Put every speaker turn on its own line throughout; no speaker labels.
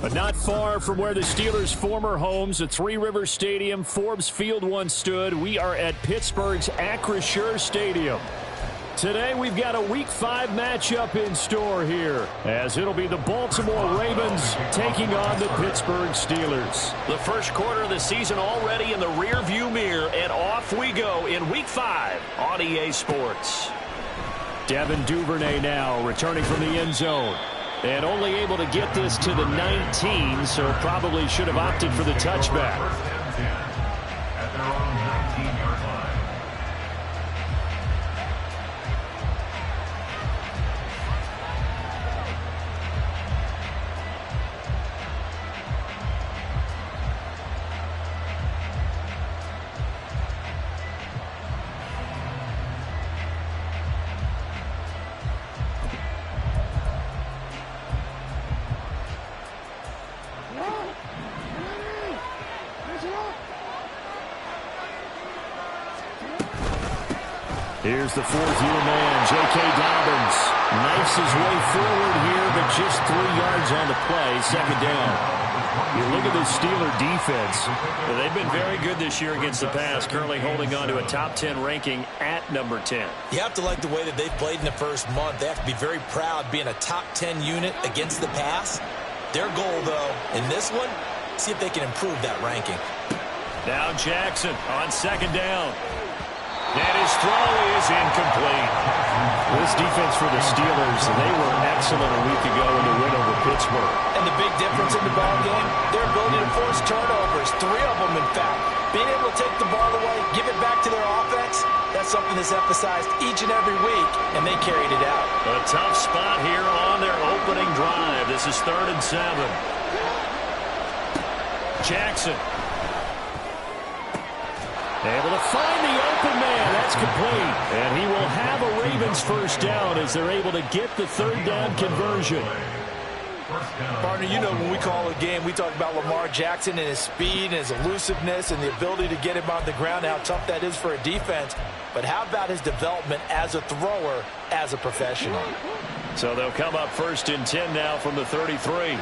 But not far from where the Steelers' former homes at Three Rivers Stadium, Forbes Field once stood, we are at Pittsburgh's Acrisure Stadium. Today we've got a Week 5 matchup in store here, as it'll be the Baltimore Ravens taking on the Pittsburgh Steelers. The first quarter of the season already in the rearview mirror, and off we go in Week 5 on EA Sports. Devin Duvernay now returning from the end zone. And only able to get this to the 19, so probably should have opted for the touchback.
At their own 19-yard line.
Here's the fourth-year man, J.K. Dobbins. Knifes his way forward here, but just 3 yards on the play, second down. You look at the Steeler defense. They've been very good this year against the pass, currently holding on to a top 10 ranking at number 10.
You have to like the way that they've played in the first month. They have to be very proud being a top 10 unit against the pass. Their goal, though, in this one, see if they can improve that ranking.
Now Jackson on second down. And his throw is incomplete. This defense for the Steelers, they were excellent a week ago in the win over Pittsburgh.
And the big difference in the ball game, their ability to force turnovers, 3 of them in fact. Being able to take the ball away, give it back to their offense, that's something that's emphasized each and every week, and they carried it out.
A tough spot here on their opening drive. This is 3rd and 7. Jackson. Able to find the open man. That's complete. And he will have a Ravens first down as they're able to get the 3rd down conversion.
Partner, you know when we call a game, we talk about Lamar Jackson and his speed and his elusiveness and the ability to get him on the ground, how tough that is for a defense. But how about his development as a thrower, as a professional?
So they'll come up 1st and 10 now from the 33.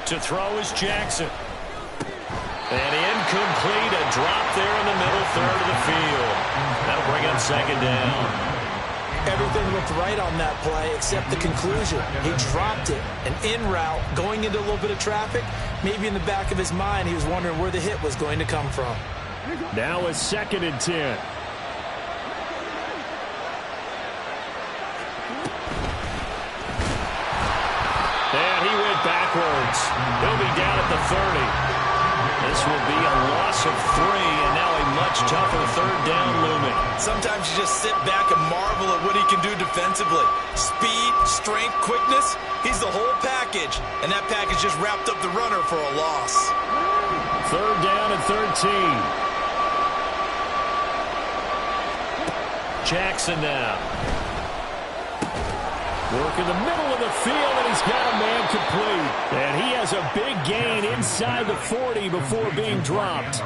To throw is Jackson. And incomplete, a drop there in the middle third of the field. That'll bring up 2nd down.
Everything looked right on that play except the conclusion. He dropped it, an in route, going into a little bit of traffic. Maybe in the back of his mind, he was wondering where the hit was going to come from.
Now a 2nd and 10. And he went backwards. He'll be down at the 30. This will be a loss of 3, and now a much tougher 3rd down looming.
Sometimes you just sit back and marvel at what he can do defensively. Speed, strength, quickness, he's the whole package. And that package just wrapped up the runner for a loss.
3rd down and 13. Jackson now. Work in the middle of the field, and he's got a man complete. And he has a big gain inside the 40 before being dropped.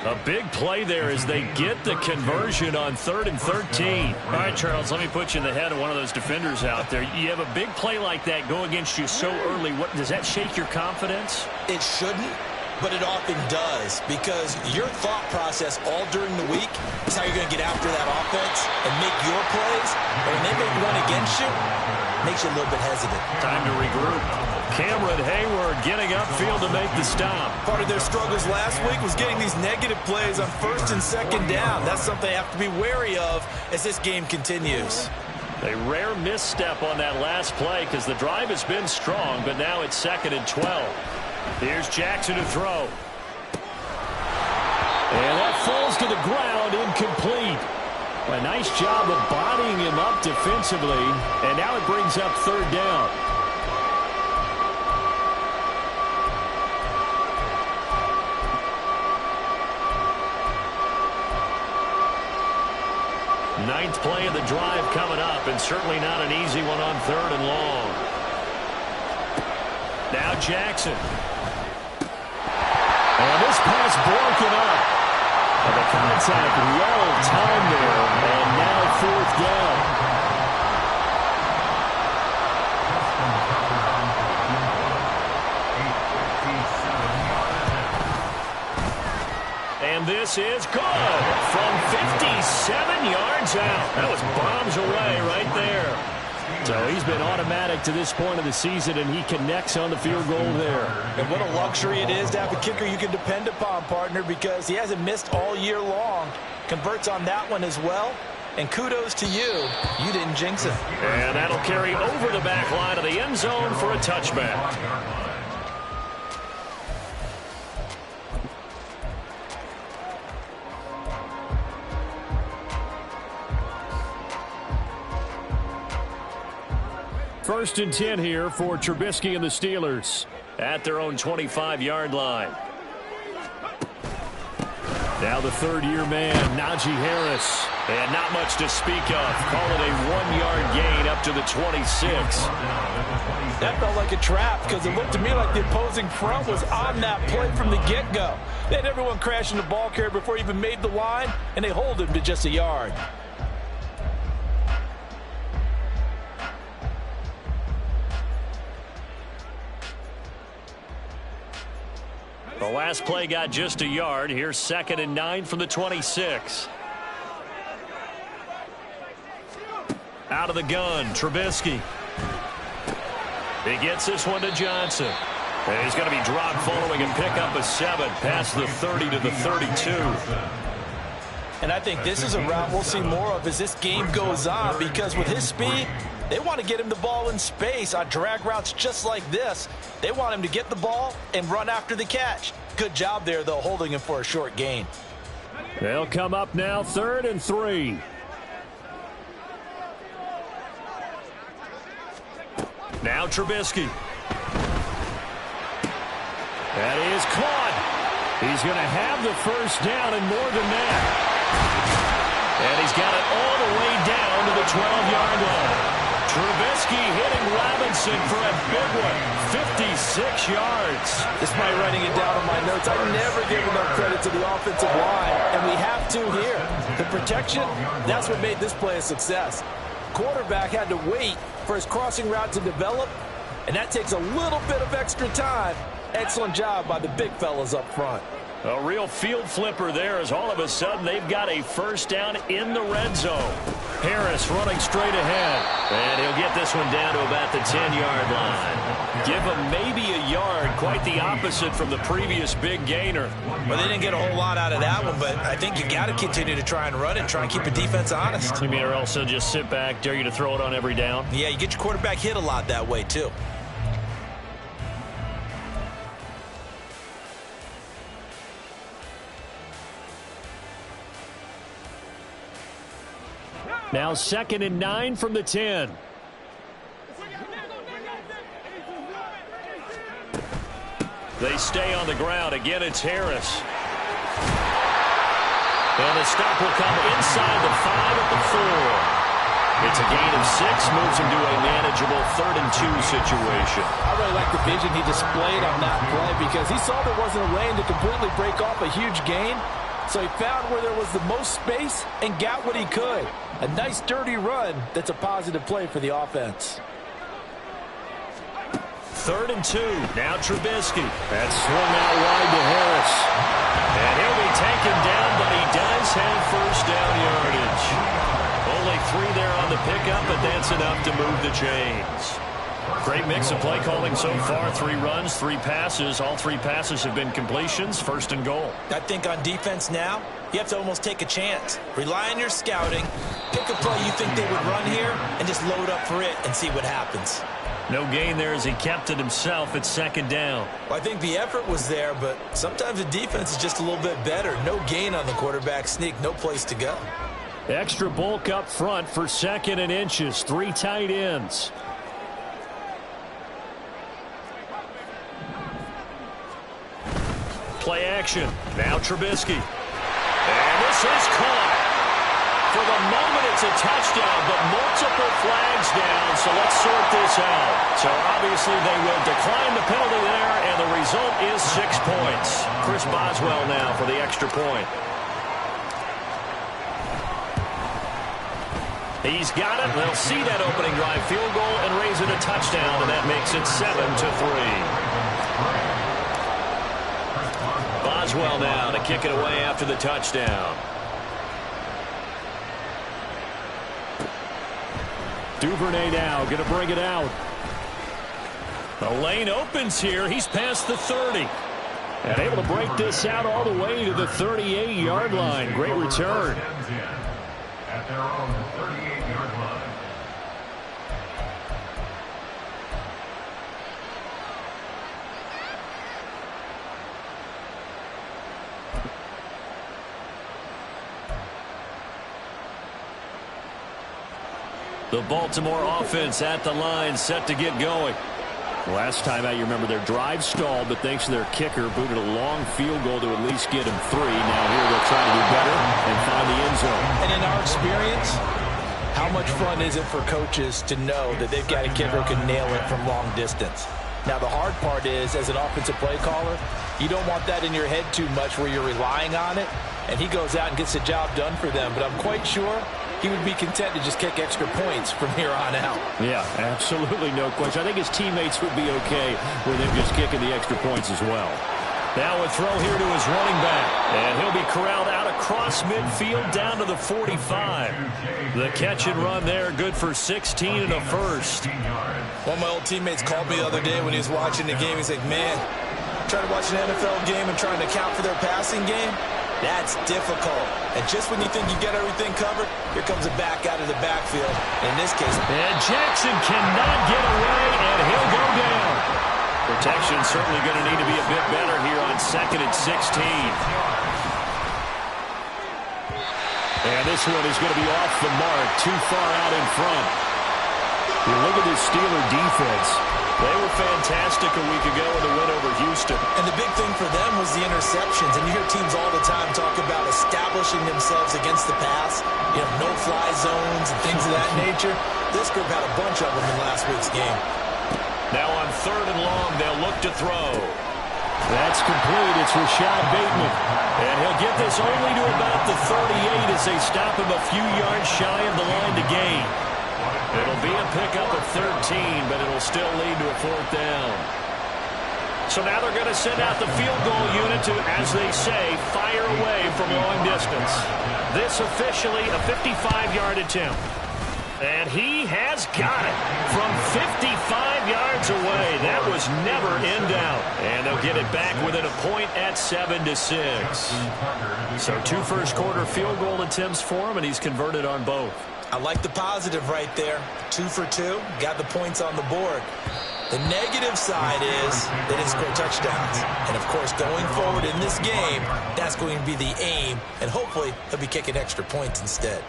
A big play there as they get the conversion on 3rd and 13. All right, Charles, let me put you in the head of one of those defenders out there. You have a big play like that go against you so early. What does that shake your confidence?
It shouldn't, but it often does, because your thought process all during the week is how you're going to get after that offense and make your plays. And when they make one against you, makes you a little bit hesitant.
Time to regroup. Cameron Hayward getting upfield to make the stop.
Part of their struggles last week was getting these negative plays on 1st and 2nd down. That's something they have to be wary of as this game continues.
A rare misstep on that last play because the drive has been strong, but now it's 2nd and 12. Here's Jackson to throw. And that falls to the ground, incomplete. A nice job of bodying him up defensively, and now it brings up 3rd down. Ninth play of the drive coming up, and certainly not an easy one on 3rd and long. Now Jackson. And this pass broken up. And the contact well timed there, and now 4th down. And this is good from 57 yards out. That was bombs away right there. So he's been automatic to this point of the season, and he connects on the field goal there.
And what a luxury it is to have a kicker you can depend upon, partner, because he hasn't missed all year long. Converts on that one as well. And kudos to you. You didn't jinx it.
And that'll carry over the back line of the end zone for a touchback. First and 10 here for Trubisky and the Steelers at their own 25-yard line. Now the third-year man, Najee Harris. And not much to speak of. Call it a 1-yard gain up to the 26.
That felt like a trap because it looked to me like the opposing front was on that play from the get-go. They had everyone crashing the ball carrier before he even made the line, and they hold him to just a yard.
The last play got just a yard. Here's 2nd and 9 from the 26. Out of the gun, Trubisky. He gets this one to Johnson. And he's going to be dropped following a pickup of 7 past the 30 to the 32.
And I think this is a route we'll see more of as this game goes on, because with his speed, they want to get him the ball in space on drag routes just like this. They want him to get the ball and run after the catch. Good job there, though, holding him for a short gain.
They'll come up now 3rd and 3. Now Trubisky. That is caught. He's going to have the first down and more than that. And he's got it all the way down to the 12-yard line. Trubisky hitting Robinson for a big one. 56 yards.
Despite writing it down on my notes, I never give enough credit to the offensive line, and we have to here. The protection, that's what made this play a success. Quarterback had to wait for his crossing route to develop, and that takes a little bit of extra time. Excellent job by the big fellas up front.
A real field flipper there, as all of a sudden they've got a first down in the red zone. Harris running straight ahead, and he'll get this one down to about the 10-yard line. Give him maybe a yard, quite the opposite from the previous big gainer.
Well, they didn't get a whole lot out of that one, but I think you got to continue to try and run it, try and keep the defense honest.
You mean, or else they'll just sit back, dare you to throw it on every down?
Yeah, you get your quarterback hit a lot that way, too.
Now 2nd and 9 from the 10. They stay on the ground. Again, it's Harris. And the stop will come inside the 5 at the 4. It's a gain of 6, moves him to a manageable 3rd and 2 situation.
I really like the vision he displayed on that play because he saw there wasn't a lane to completely break off a huge gain. So he found where there was the most space and got what he could. A nice dirty run that's a positive play for the offense.
3rd and 2. Now Trubisky. That's swung out wide to Harris. And he'll be taken down, but he does have first down yardage. Only 3 there on the pickup, but that's enough to move the chains. Great mix of play calling so far. 3 runs, 3 passes. All 3 passes have been completions. 1st and goal.
I think on defense now, you have to almost take a chance. Rely on your scouting. Pick a play you think they would run here and just load up for it and see what happens.
No gain there as he kept it himself at 2nd down.
Well, I think the effort was there, but sometimes the defense is just a little bit better. No gain on the quarterback sneak. No place to go.
Extra bulk up front for 2nd and inches. 3 tight ends. Play action. Now Trubisky. And this is caught. For the moment, it's a touchdown, but multiple flags down, so let's sort this out. So obviously they will decline the penalty there, and the result is 6 points. Chris Boswell now for the extra point. He's got it. They'll see that opening drive field goal and raise it a touchdown, and that makes it 7-3. Boswell now to kick it away after the touchdown. Duvernay now going to bring it out. The lane opens here. He's past the 30. And able to break this out all the way to the 38-yard line. Great return.
At their own 38-yard line.
The Baltimore offense at the line, set to get going. Last time out, you remember their drive stalled, but thanks to their kicker, booted a long field goal to at least get him 3. Now here they'll try to do better and find the end zone.
And in our experience, how much fun is it for coaches to know that they've got a kicker who can nail it from long distance? Now, the hard part is, as an offensive play caller, you don't want that in your head too much where you're relying on it, and he goes out and gets the job done for them. But I'm quite sure he would be content to just kick extra points from here on out. Yeah,
absolutely no question. I think his teammates would be okay with him just kicking the extra points as well. Now a throw here to his running back. And he'll be corralled out across midfield down to the 45. The catch and run there, good for 16 and a first.
One of my old teammates called me the other day when he was watching the game. He's like, man, trying to watch an NFL game and trying to account for their passing game? That's difficult. And just when you think you get everything covered, here comes a back out of the backfield. In this case,
and Jackson cannot get away, and he'll go down. Protection certainly going to need to be a bit better here on 2nd and 16. And this one is going to be off the mark, too far out in front. You look at this Steeler defense. They were fantastic a week ago in the win over Houston.
And the big thing for them was the interceptions. And you hear teams all the time talk about establishing themselves against the pass. You know, no-fly zones and things of that nature. This group had a bunch of them in last week's game.
Now on 3rd and long, they'll look to throw. That's complete. It's Rashad Bateman. And he'll get this only to about the 38 as they stop him a few yards shy of the line to gain. It'll be a pickup of 13, but it'll still lead to a 4th down. So now they're going to send out the field goal unit to, as they say, fire away from long distance. This officially a 55-yard attempt. And he has got it from 55 yards away. That was never in doubt. And they'll get it back within a point at 7-6. So 2 first-quarter field goal attempts for him, and he's converted on both.
I like the positive right there. 2 for 2, got the points on the board. The negative side is they didn't score touchdowns. And, of course, going forward in this game, that's going to be the aim. And hopefully he'll be kicking extra points instead.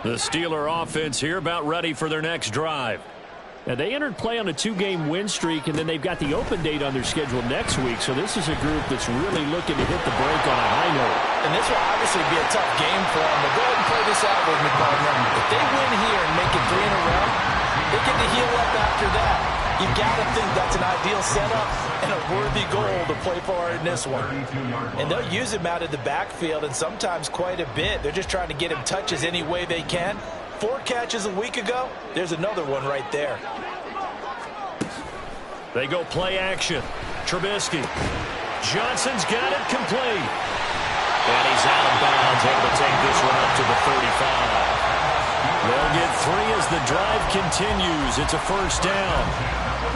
The Steeler offense here about ready for their next drive. Now, they entered play on a 2-game win streak, and then they've got the open date on their schedule next week. So this is a group that's really looking to hit the break on a high note.
And this will obviously be a tough game for them. But go ahead and play this out with me, partner. If they win here and make it 3 in a row, they get to heal up after that. You've got to think that's an ideal setup and a worthy goal to play for in this one. And they'll use him out of the backfield, and sometimes quite a bit. They're just trying to get him touches any way they can. 4 catches a week ago, there's another one right there.
They go play action. Trubisky. Johnson's got it complete. And he's out of bounds, able to take this one up to the 35. They'll get 3 as the drive continues. It's a first down.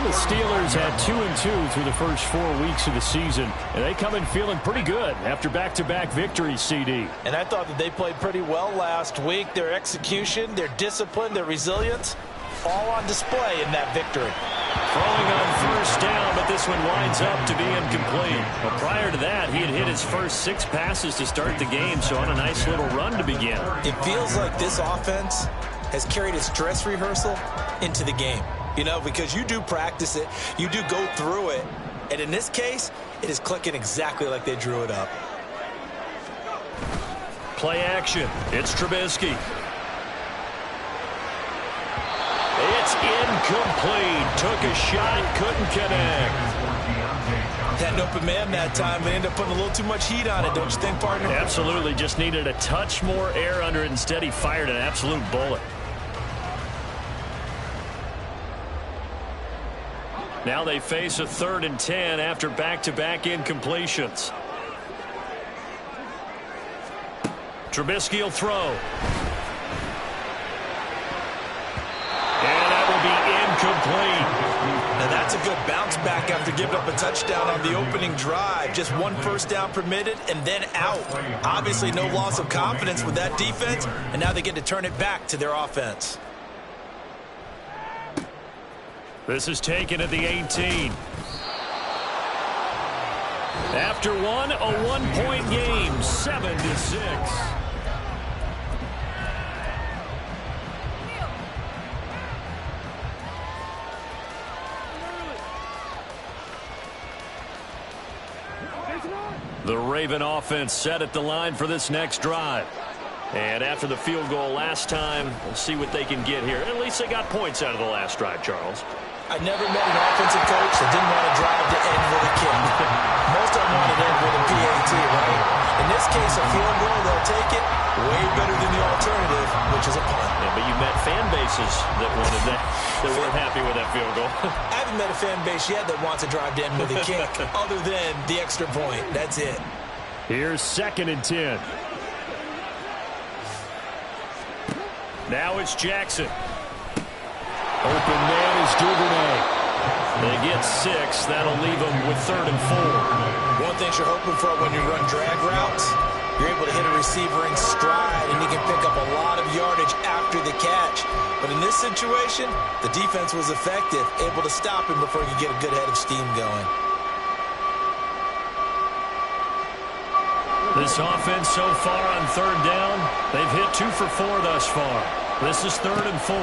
The Steelers had 2-2 through the first 4 weeks of the season, and they come in feeling pretty good after back-to-back victories, CD.
And I thought that they played pretty well last week. Their execution, their discipline, their resilience, all on display in that victory.
Throwing on first down, but this one winds up to be incomplete. But prior to that, he had hit his first 6 passes to start the game, so on a nice little run to begin.
It feels like this offense has carried its dress rehearsal into the game. You know, because you do practice it, you do go through it, and in this case, it is clicking exactly like they drew it up.
Play action. It's Trubisky. It's incomplete. Took a shot, couldn't connect.
Had an open man that time. They ended up putting a little too much heat on it, don't you think, partner?
Absolutely. Just needed a touch more air under it. Instead, he fired an absolute bullet. Now they face a 3rd and 10 after back-to-back incompletions. Trubisky will throw. And that will be incomplete.
Now that's a good bounce back after giving up a touchdown on the opening drive. Just 1 first down permitted and then out. Obviously no loss of confidence with that defense, and now they get to turn it back to their offense.
This is taken at the 18. After one, a 1-point game, 7-6. The Raven offense set at the line for this next drive. And after the field goal last time, we'll see what they can get here. At least they got points out of the last drive, Charles.
I never met an offensive coach that didn't want to drive to end with a kick. Most of them want to end with a PAT, right? In this case, a field goal, they'll take it. Way better than the alternative, which is a punt.
Yeah, but you met fan bases that wanted that, that weren't happy with that field goal.
I haven't met a fan base yet that wants to drive to end with a kick, other than the extra point. That's it.
Here's 2nd and 10. Now it's Jackson. Open man is Duvernay. They get 6. That'll leave them with 3rd and 4.
One thing you're hoping for when you run drag routes, you're able to hit a receiver in stride, and you can pick up a lot of yardage after the catch. But in this situation, the defense was effective, able to stop him before he could get a good head of steam going.
This offense so far on 3rd down, they've hit 2 for 4 thus far. This is 3rd and 4.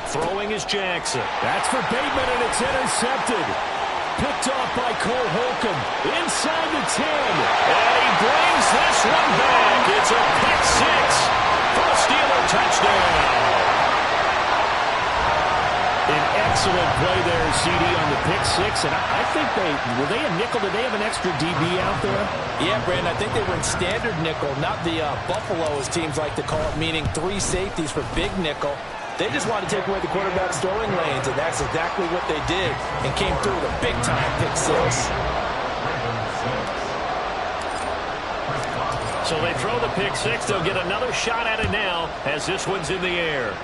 Throwing is Jackson. That's for Bateman, and it's intercepted. Picked off by Cole Holcomb. Inside the 10. And he brings this one back. It's a pick 6 for a Steeler touchdown. An excellent play there, CD, on the pick 6. And I think were they a nickel? Did they have an extra DB out there?
Yeah, Brandon, I think they were in standard nickel, not the Buffalo, as teams like to call it, meaning 3 safeties for big nickel. They just wanted to take away the quarterback's throwing lanes, and that's exactly what they did, and came through with a big-time pick 6.
So they throw the pick 6. They'll get another shot at it now as this one's in the air.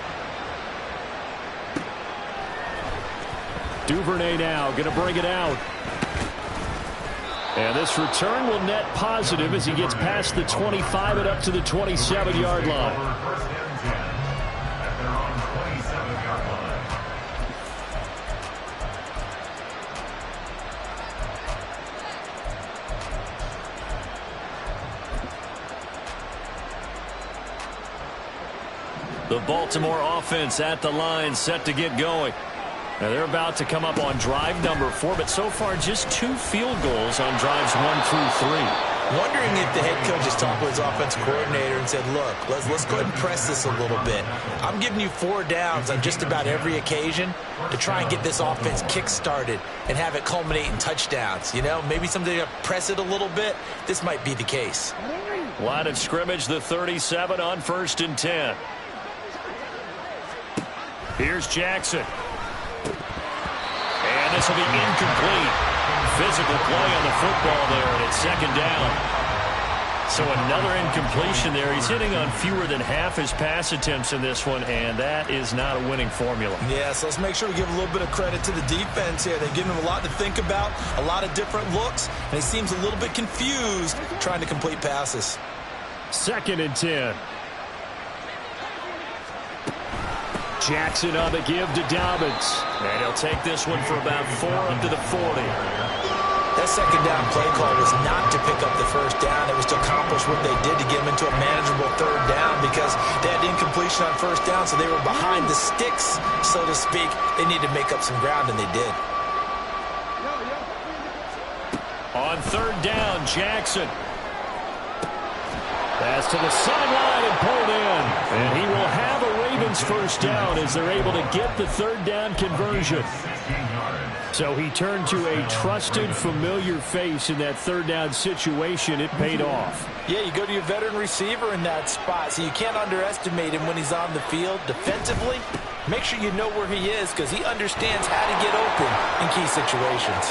Duvernay now going to bring it out. And this return will net positive as he gets past the 25 and up to the 27-yard line. The Baltimore offense at the line, set to get going. Now they're about to come up on drive number 4, but so far just 2 field goals on drives 1 through 3.
Wondering if the head coach has talked with his offensive coordinator and said, look, let's go ahead and press this a little bit. I'm giving you 4 downs on just about every occasion to try and get this offense kick-started and have it culminate in touchdowns. You know, maybe somebody to press it a little bit. This might be the case.
Line of scrimmage, the 37 on 1st and 10. Here's Jackson. And this will be incomplete. Physical play on the football there, and it's 2nd down. So another incompletion there. He's hitting on fewer than half his pass attempts in this one, and that is not a winning formula.
Yeah, so let's make sure we give a little bit of credit to the defense here. They've given him a lot to think about, a lot of different looks, and he seems a little bit confused trying to complete passes.
2nd and 10. Jackson on the give to Dobbins. And he'll take this one for about 4 up to the 40.
That 2nd down play call was not to pick up the 1st down. It was to accomplish what they did to get them into a manageable 3rd down because they had incompletion on 1st down, so they were behind the sticks, so to speak. They needed to make up some ground, and they did.
On 3rd down, Jackson. Pass to the sideline and pulled in. And he will have a Raven Ravens first down as they're able to get the third down conversion. So he turned to a trusted, familiar face in that third down situation. It paid off.
Yeah, you go to your veteran receiver in that spot, so you can't underestimate him when he's on the field. Defensively, make sure you know where he is because he understands how to get open in key situations.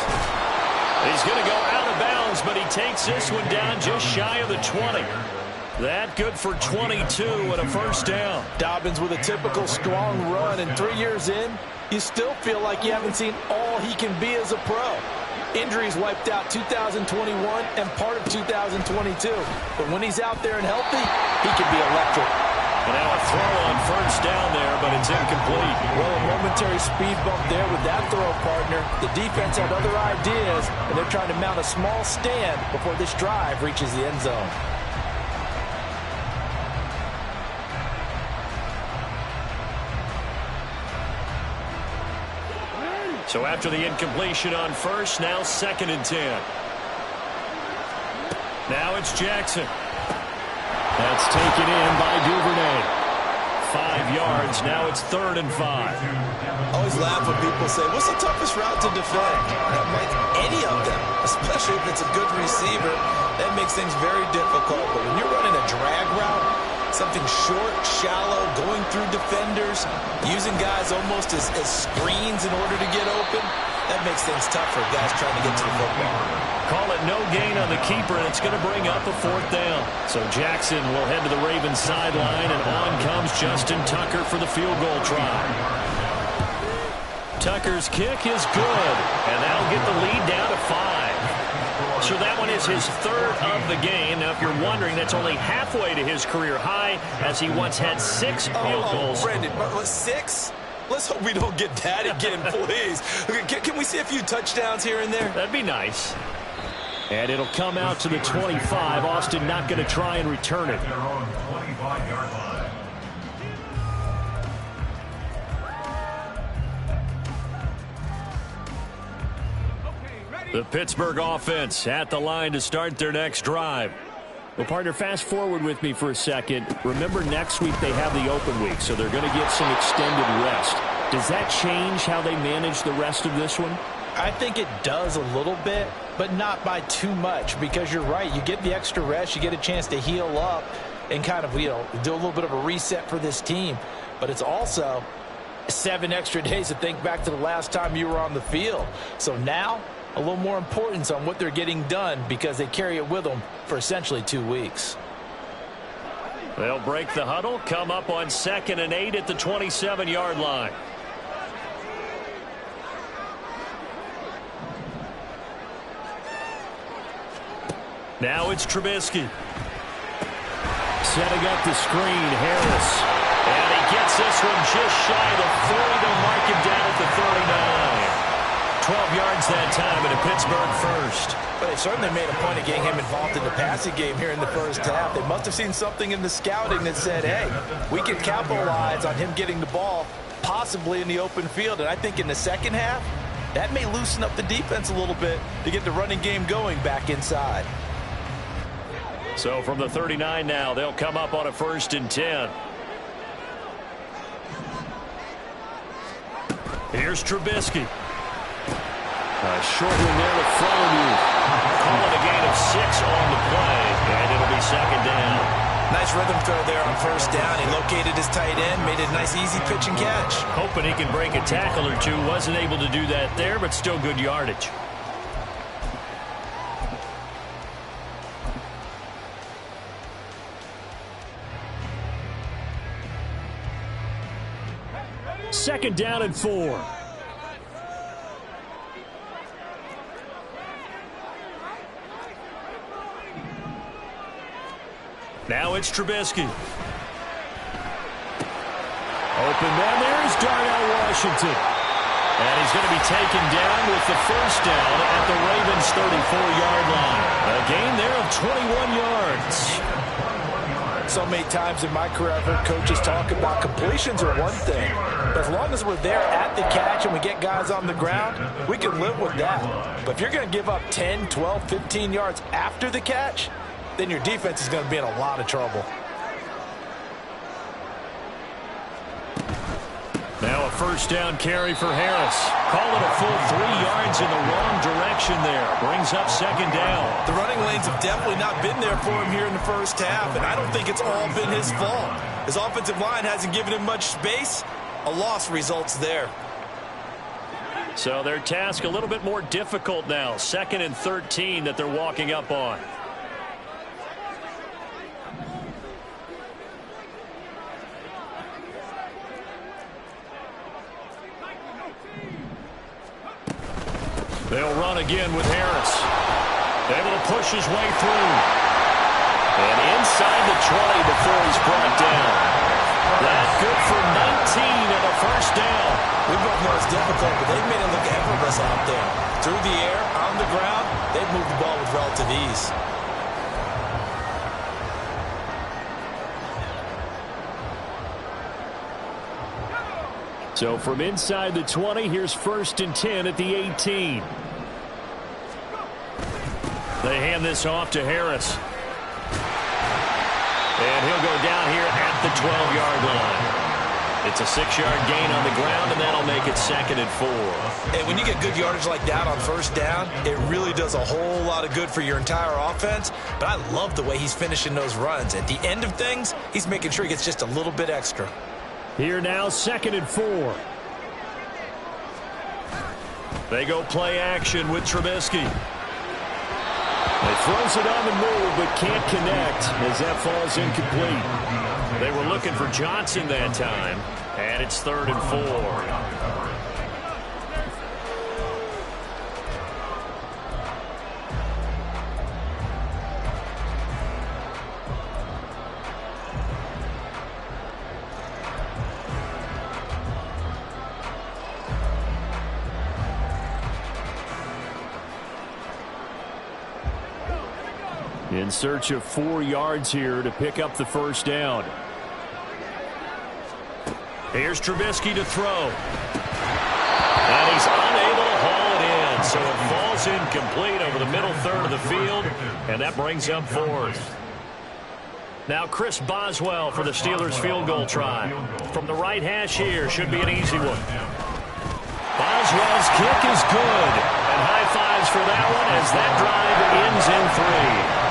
He's going to go out of bounds, but he takes this one down just shy of the 20. That good for 22 and a first down.
Dobbins with a typical strong run, and 3 years in, you still feel like you haven't seen all he can be as a pro. Injuries wiped out 2021 and part of 2022. But when he's out there and healthy, he can be electric.
And now a throw on first down there, but it's incomplete.
Well, a momentary speed bump there with that throw, partner. The defense had other ideas, and they're trying to mount a small stand before this drive reaches the end zone.
So after the incompletion on first, now 2nd and 10. Now it's Jackson. That's taken in by Duvernay. 5 yards. Now it's 3rd and 5.
I always laugh when people say, what's the toughest route to defend? Like any of them, especially if it's a good receiver, that makes things very difficult. But when you're running a drag route, something short, shallow, going through defenders, using guys almost as screens in order to get open, that makes things tough for guys trying to get to the football.
Call it no gain on the keeper, and it's going to bring up a 4th down. So Jackson will head to the Ravens sideline, and on comes Justin Tucker for the field goal try. Tucker's kick is good, and that'll get the lead down to 5. So that one is his 3rd of the game. Now, if you're wondering, that's only halfway to his career high, as he once had 6 field goals.
Brendan, 6? Let's hope we don't get that again, please. Can we see a few touchdowns here and there?
That'd be nice. And it'll come out to the 25. Austin not going to try and return it.
Their own 25-yard line.
The Pittsburgh offense at the line to start their next drive. Well, partner, fast forward with me for a second. Remember, next week they have the open week, so they're going to get some extended rest. Does that change how they manage the rest of this one?
I think it does a little bit, but not by too much, because you're right. You get the extra rest, you get a chance to heal up and kind of, do a little bit of a reset for this team. But it's also 7 extra days to think back to the last time you were on the field. So now, a little more importance on what they're getting done because they carry it with them for essentially 2 weeks.
They'll break the huddle, come up on 2nd and 8 at the 27-yard line. Now it's Trubisky. Setting up the screen, Harris. And he gets this one just shy of the 40. They'll mark him down at the 39. 12 yards that time and a Pittsburgh first.
But they certainly made a point of getting him involved in the passing game here in the first half. They must have seen something in the scouting that said, hey, we can capitalize on him getting the ball possibly in the open field. And I think in the second half, that may loosen up the defense a little bit to get the running game going back inside.
So from the 39 now, they'll come up on a 1st and 10. Here's Trubisky. A short one there to Freiermuth. Call it a gain of 6 on the play, and it'll be 2nd down.
Nice rhythm throw there on 1st down. He located his tight end, made it a nice easy pitch and catch.
Hoping he can break a tackle or two. Wasn't able to do that there, but still good yardage. Second down and 4. Now it's Trubisky. Open man, there's Darnell Washington. And he's going to be taken down with the first down at the Ravens' 34-yard line. A gain there of 21 yards.
So many times in my career I've heard coaches talk about completions are one thing. But as long as we're there at the catch and we get guys on the ground, we can live with that. But if you're going to give up 10, 12, 15 yards after the catch, then your defense is going to be in a lot of trouble.
Now a first down carry for Harris. Call it a full 3 yards in the wrong direction there. Brings up second down.
The running lanes have definitely not been there for him here in the first half, and I don't think it's all been his fault. His offensive line hasn't given him much space. A loss results there.
So their task a little bit more difficult now. 2nd and 13 that they're walking up on. They'll run again with Harris. Able to push his way through. And inside the 20 before he's brought down. That's good for 19 and a first down.
We both know it's difficult, but they've made it look effortless out there. Through the air, on the ground, they've moved the ball with relative ease.
So from inside the 20, here's 1st and 10 at the 18. They hand this off to Harris. And he'll go down here at the 12-yard line. It's a 6-yard gain on the ground, and that'll make it 2nd and 4.
And when you get good yardage like that on first down, it really does a whole lot of good for your entire offense. But I love the way he's finishing those runs. At the end of things, he's making sure he gets just a little bit extra.
Here now, 2nd and 4. They go play action with Trubisky. He throws it on the move, but can't connect as that falls incomplete. They were looking for Johnson that time, and it's 3rd and 4. In search of 4 yards here to pick up the first down. Here's Trubisky to throw. And he's unable to haul it in. So it falls incomplete over the middle third of the field. And that brings up 4th. Now Chris Boswell for the Steelers field goal try. From the right hash here. Should be an easy one. Boswell's kick is good. And high fives for that one as that drive ends in 3.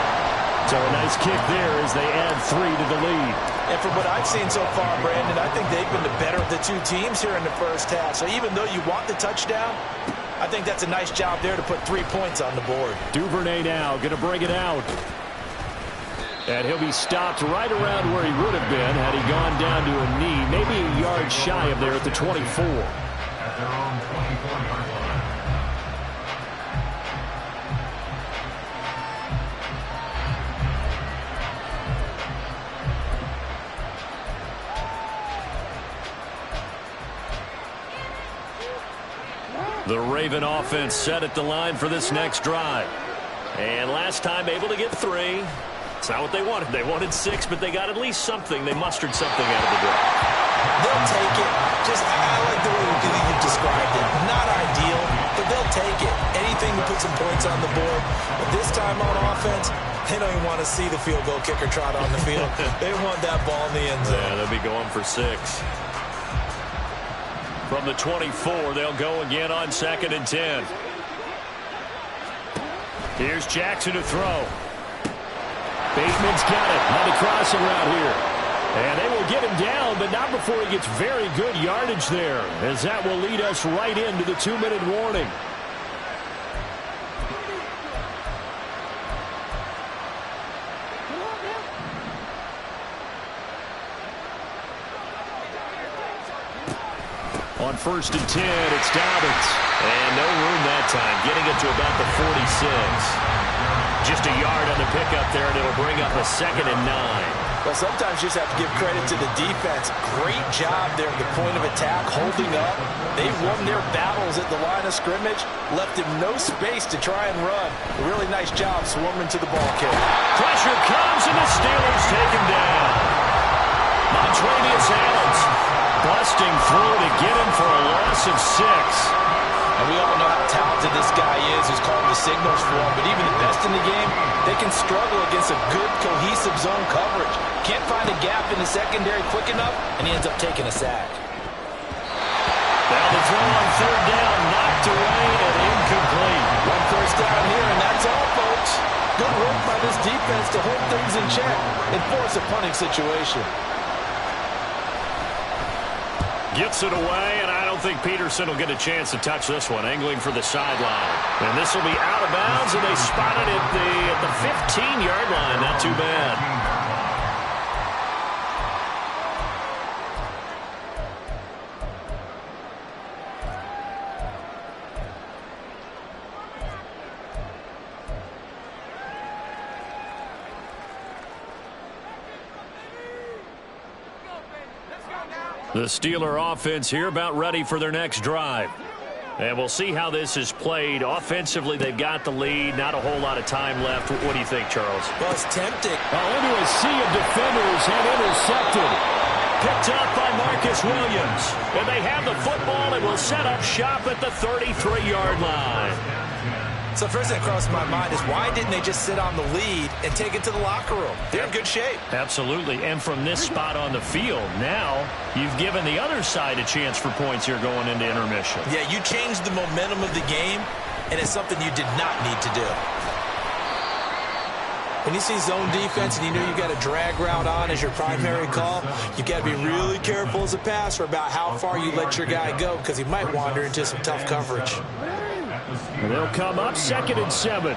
So a nice kick there as they add 3 to the lead.
And from what I've seen so far, Brandon, I think they've been the better of the two teams here in the first half. So even though you want the touchdown, I think that's a nice job there to put 3 points on the board.
Duvernay now going to bring it out. And he'll be stopped right around where he would have been had he gone down to a knee, maybe a yard shy of there at the 24.
At their own 24-yard line.
The Raven offense set at the line for this next drive. And last time able to get 3. It's not what they wanted. They wanted 6, but they got at least something. They mustered something out of the drive.
They'll take it. I like the way you described it. Not ideal, but they'll take it. Anything to put some points on the board. But this time on offense, they don't even want to see the field goal kicker trot on the field. They want that ball in the end zone.
Yeah, they'll be going for 6. From the 24, they'll go again on 2nd and 10. Here's Jackson to throw. Bateman's got it on the crossing route here. And they will get him down, but not before he gets very good yardage there, as that will lead us right into the 2-minute warning. On 1st and 10, it's Dobbins. And no room that time, getting it to about the 46. Just a yard on the pickup there, and it'll bring up a 2nd and 9.
Well, sometimes you just have to give credit to the defense. Great job there at the point of attack, holding up. They won their battles at the line of scrimmage, left him no space to try and run. A really nice job swarming to the ball kick.
Pressure comes, and the Steelers take him down. Montravius Adams busting through to get him for a loss of 6.
And we all know how talented this guy is who's calling the signals for him. But even the best in the game, they can struggle against a good, cohesive zone coverage. Can't find a gap in the secondary quick enough, and he ends up taking a sack.
throw on third down, knocked away and incomplete.
One first down here, and that's all, folks. Good work by this defense to hold things in check and force a punting situation.
Gets it away, and I don't think Peterson will get a chance to touch this one, angling for the sideline. And this will be out of bounds, and they spotted it at the 15-yard line. Not too bad. The Steeler offense here about ready for their next drive. And we'll see how this is played. Offensively, they've got the lead. Not a whole lot of time left. What do you think, Charles?
Well, it's tempting.
Into a sea of defenders and intercepted. Picked up by Marcus Williams. And they have the football and will set up shop at the 33-yard line.
So first thing that crossed my mind is why didn't they just sit on the lead and take it to the locker room? They're in good shape.
Absolutely. And from this spot on the field, now you've given the other side a chance for points here going into intermission.
Yeah, you changed the momentum of the game, and it's something you did not need to do. When you see zone defense and you know you've got a drag route on as your primary call, you've got to be really careful as a passer about how far you let your guy go because he might wander into some tough coverage.
And they'll come up 2nd and 7.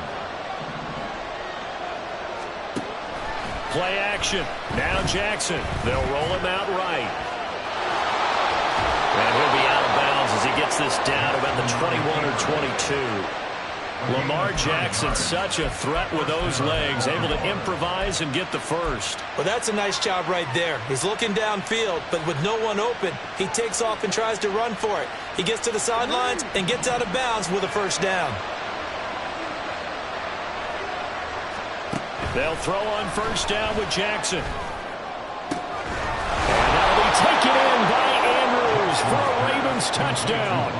Play action. Now Jackson. They'll roll him out right. And he'll be out of bounds as he gets this down about the 21 or 22. Lamar Jackson, such a threat with those legs, able to improvise and get the first.
Well, that's a nice job right there. He's looking downfield, but with no one open, he takes off and tries to run for it. He gets to the sidelines and gets out of bounds with a first down.
They'll throw on first down with Jackson. And that'll be taken in by Andrews for a Ravens touchdown.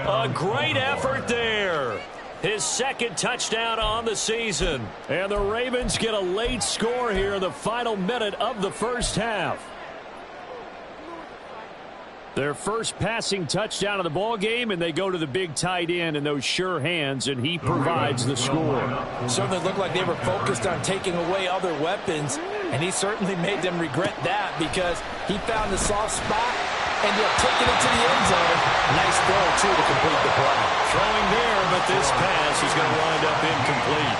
A great effort there. His 2nd touchdown on the season. And the Ravens get a late score here in the final minute of the first half. Their first passing touchdown of the ball game, and they go to the big tight end in those sure hands, and he provides the score.
Certainly looked like they were focused on taking away other weapons, and he certainly made them regret that because he found the soft spot, ended up taking it to the end zone. Nice throw, too, to complete the play.
Throwing there, but this pass is going to wind up incomplete.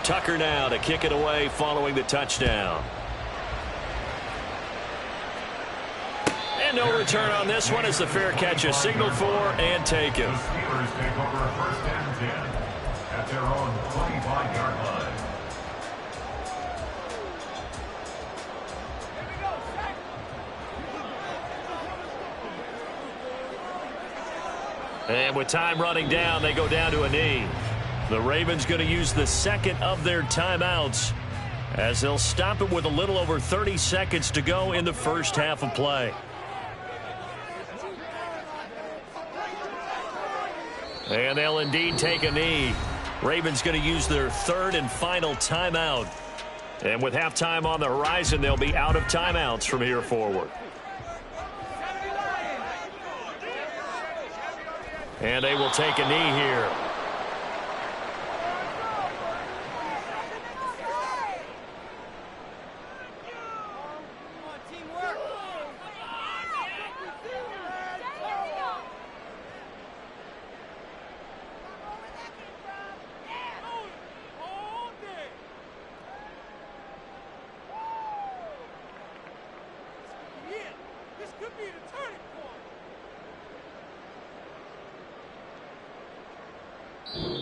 Tucker now to kick it away following the touchdown. And no return on this one as the fair catch is signaled for and taken.
The Steelers take over 1st and 10 at their own 25-yard line.
And with time running down, they go down to a knee. The Ravens going to use the 2nd of their timeouts as they'll stop it with a little over 30 seconds to go in the first half of play. And they'll indeed take a knee. Ravens going to use their 3rd and final timeout. And with halftime on the horizon, they'll be out of timeouts from here forward. And they will take a knee here.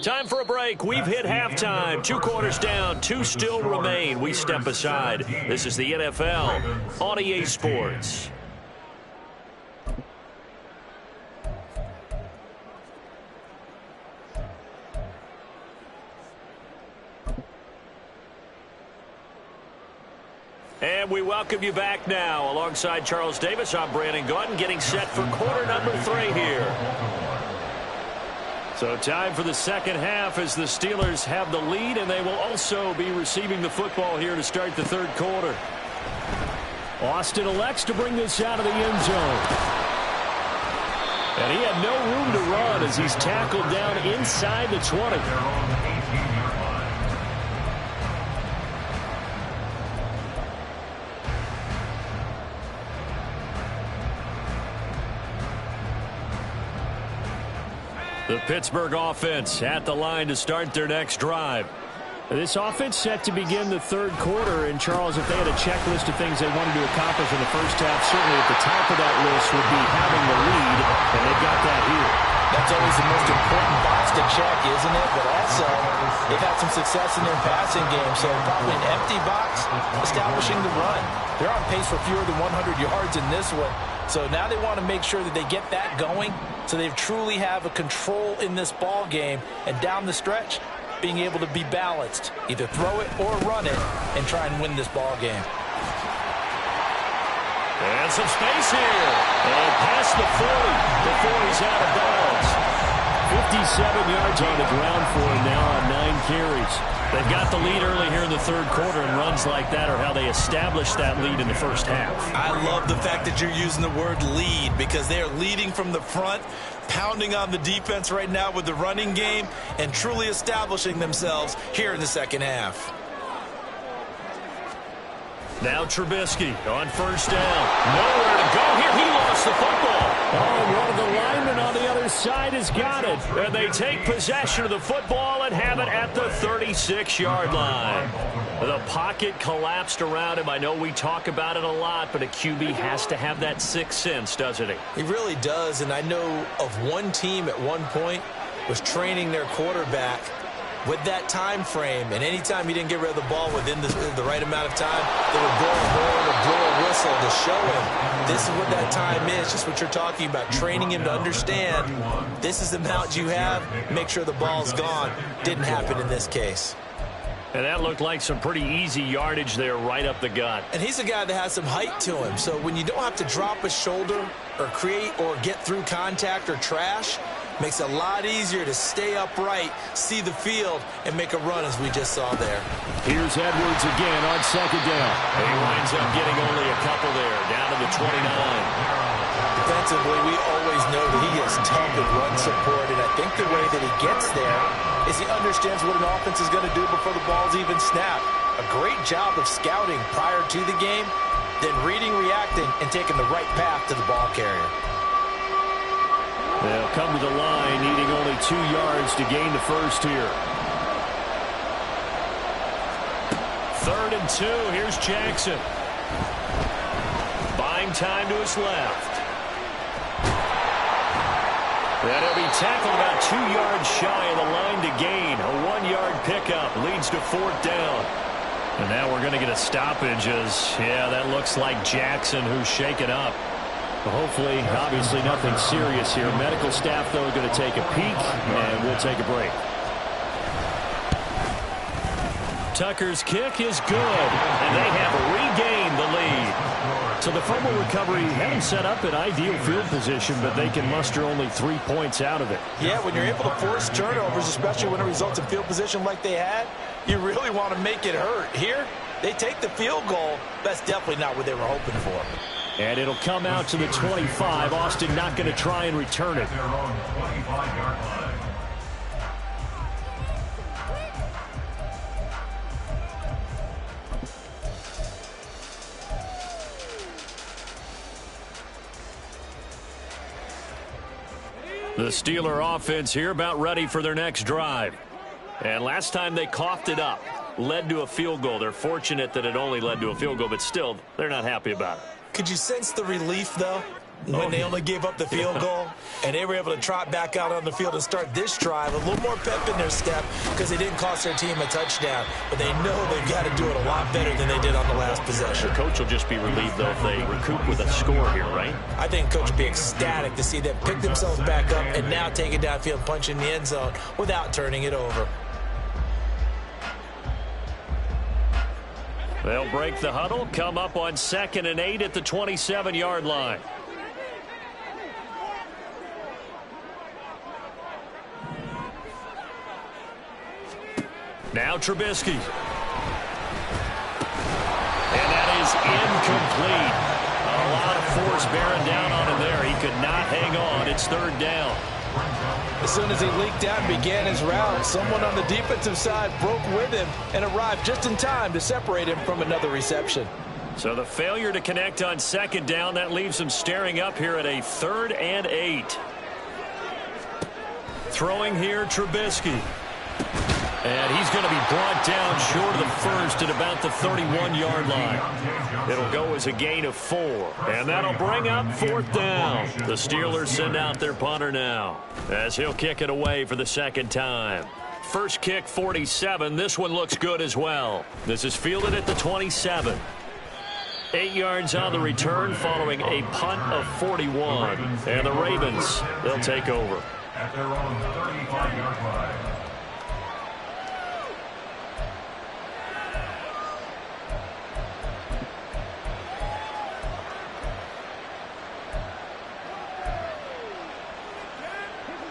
Time for a break. We've hit halftime. 2 quarters down. 2 still remain. We step aside. This is the NFL on EA Sports. And we welcome you back now. Alongside Charles Davis, I'm Brandon Gaudin, getting set for quarter number 3 here. So time for the second half as the Steelers have the lead, and they will also be receiving the football here to start the third quarter. Austin elects to bring this out of the end zone. And he had no room to run as he's tackled down inside the 20. The Pittsburgh offense at the line to start their next drive. This offense set to begin the third quarter. And, Charles, if they had a checklist of things they wanted to accomplish in the first half, certainly at the top of that list would be having the lead, and they've got that here.
That's always the most important box to check, isn't it? But also, they've had some success in their passing game, so probably an empty box establishing the run. They're on pace for fewer than 100 yards in this one. So now they want to make sure that they get that going so they truly have a control in this ball game. And down the stretch, being able to be balanced, either throw it or run it, and try and win this ball game.
And some space here. And past the 40 before he's out of bounds. 57 yards on the ground for him now on 9 carries. They've got the lead early here in the third quarter, and runs like that are how they established that lead in the first half.
I love the fact that you're using the word lead because they are leading from the front, pounding on the defense right now with the running game, and truly establishing themselves here in the second half.
Now Trubisky on first down. Nowhere to go here. He lost the football. Oh, one of the linemen on the other side has got it. And they take possession of the football and have it at the 36-yard line. The pocket collapsed around him. I know we talk about it a lot, but a QB has to have that sixth sense, doesn't he?
He really does, and I know of one team at one point was training their quarterback with that time frame, and anytime he didn't get rid of the ball within the right amount of time, they would blow a horn or blow a whistle to show him this is what that time is, just what you're talking about, training him to understand this is the amount you have, make sure the ball's gone. Didn't happen in this case.
And that looked like some pretty easy yardage there right up the gut.
And he's a guy that has some height to him, so when you don't have to drop a shoulder or create or get through contact or trash, makes it a lot easier to stay upright, see the field, and make a run as we just saw there.
Here's Edwards again on second down. He winds up getting only a couple there, down to the 29.
Defensively, we always know that he is tough at run support, and I think the way that he gets there is he understands what an offense is going to do before the ball's even snapped. A great job of scouting prior to the game, then reading, reacting, and taking the right path to the ball carrier.
They'll come to the line, needing only 2 yards to gain the first here. 3rd and 2. Here's Jackson. Buying time to his left. And he'll be tackled about 2 yards shy of the line to gain. A 1-yard pickup leads to 4th down. And now we're going to get a stoppage as, yeah, that looks like Jackson who's shaken up. Well, hopefully, obviously nothing serious here. Medical staff, though, are going to take a peek, and we'll take a break. Tucker's kick is good, and they have regained the lead. So the fumble recovery had them set up in ideal field position, but they can muster only 3 points out of it.
Yeah, when you're able to force turnovers, especially when it results in field position like they had, you really want to make it hurt. Here, they take the field goal. That's definitely not what they were hoping for.
And it'll come out to the 25. Austin not going to try and return it.
Their own 25-yard line.
The Steeler offense here about ready for their next drive. And last time they coughed it up, led to a field goal. They're fortunate that it only led to a field goal, but still, they're not happy about it.
Could you sense the relief, though, when they only gave up the field goal and they were able to trot back out on the field and start this drive? A little more pep in their step because they didn't cost their team a touchdown, but they know they've got to do it a lot better than they did on the last possession.
The coach will just be relieved, though, if they recoup with a score here, right?
I think coach will be ecstatic to see them pick themselves back up and now take it downfield, punch in the end zone without turning it over.
They'll break the huddle, come up on 2nd and 8 at the 27-yard line. Now Trubisky. And that is incomplete. defense bearing down on him there. He could not hang on. It's third down.
As soon as he leaked out and began his route, someone on the defensive side broke with him and arrived just in time to separate him from another reception.
So the failure to connect on second down, that leaves him staring up here at a 3rd and 8. Throwing here, Trubisky. And he's going to be brought down short of the first at about the 31-yard line. It'll go as a gain of 4. And that'll bring up 4th down. The Steelers send out their punter now as he'll kick it away for the second time. First kick, 47. This one looks good as well. This is fielded at the 27. 8 yards on the return following a punt of 41. And the Ravens, they'll take over.
At their own 35-yard line.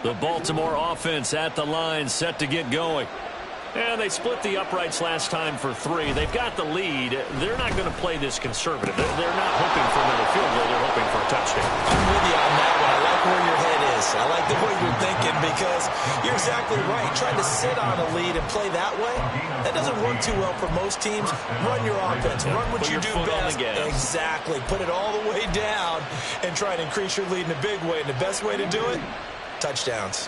The Baltimore offense at the line, set to get going. And they split the uprights last time for 3. They've got the lead. They're not going to play this conservative. They're not hoping for another field goal. They're hoping for a touchdown.
I'm with you on that one. I like where your head is. I like the way you're thinking because you're exactly right. Trying to sit on a lead and play that way, that doesn't work too well for most teams. Run your offense. Run what you do best. Exactly. Put it all the way down and try and increase your lead in a big way. And the best way to do it, touchdowns.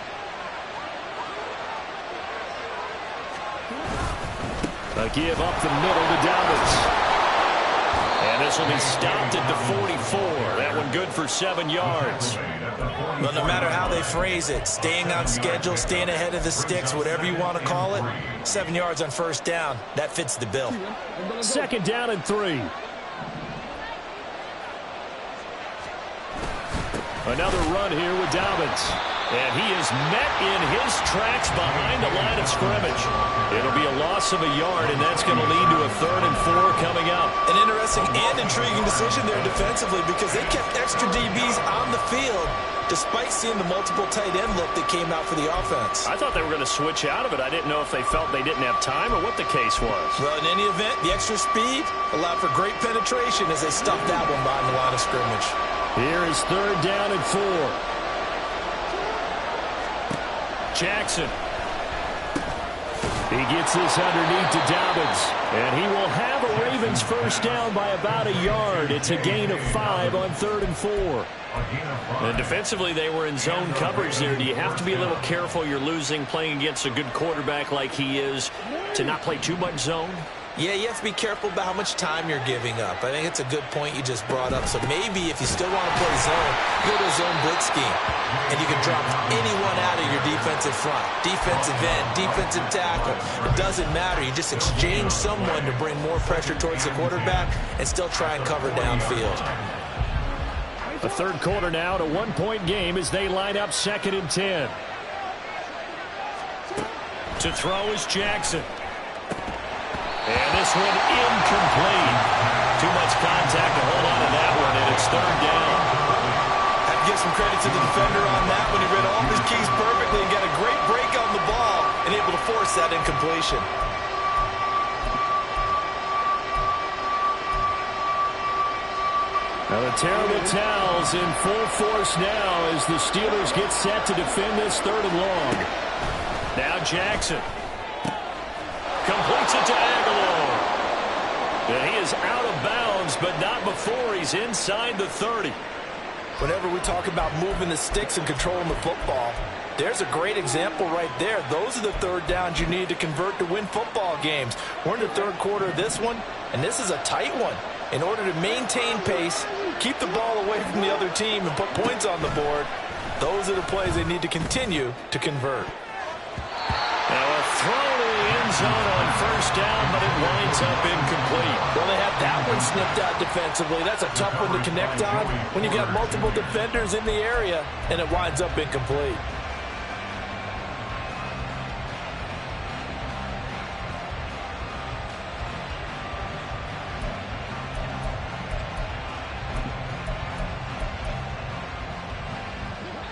A give up the middle to Dobbins. And this will be stopped at the 44. That one good for 7 yards.
Well, no matter how they phrase it, staying on schedule, staying ahead of the sticks, whatever you want to call it, 7 yards on first down, that fits the bill.
Second down and 3. Another run here with Dobbins. And he is met in his tracks behind the line of scrimmage. It'll be a loss of a yard, and that's going to lead to a 3rd and 4 coming up.
An interesting and intriguing decision there defensively because they kept extra DBs on the field despite seeing the multiple tight end look that came out for the offense.
I thought they were going to switch out of it. I didn't know if they felt they didn't have time or what the case was.
Well, in any event, the extra speed allowed for great penetration as they stuffed that one behind the line of scrimmage.
Here is 3rd down and 4. Jackson. He gets this underneath to Dobbins. And he will have a Ravens first down by about a yard. It's a gain of 5 on 3rd and 4. And defensively, they were in zone coverage there. Do you have to be a little careful? You're losing, playing against a good quarterback like he is, to not play too much zone?
Yeah, you have to be careful about how much time you're giving up. I think it's a good point you just brought up. So maybe if you still want to play zone, go to a zone blitz scheme. And you can drop anyone out of your defensive front. Defensive end, defensive tackle. It doesn't matter. You just exchange someone to bring more pressure towards the quarterback and still try and cover downfield.
The third quarter now, at a 1-point game as they line up 2nd and 10. To throw is Jackson. And this one incomplete. Too much contact to hold on to that one, and it's 3rd down.
I have to give some credit to the defender on that one. He read all of his keys perfectly and got a great break on the ball and able to force that incompletion.
Now the terrible towels in full force now as the Steelers get set to defend this 3rd and long. Now Jackson. Completes it to Aguilar. And he is out of bounds, but not before he's inside the 30.
Whenever we talk about moving the sticks and controlling the football, there's a great example right there. Those are the 3rd downs you need to convert to win football games. We're in the 3rd quarter of this one, and this is a tight one. In order to maintain pace, keep the ball away from the other team, and put points on the board, those are the plays they need to continue to convert.
Now a throw to the end zone on first down, but it winds up incomplete.
Well, they had that one snipped out defensively. That's a tough one to connect on when you got multiple defenders in the area, and it winds up incomplete.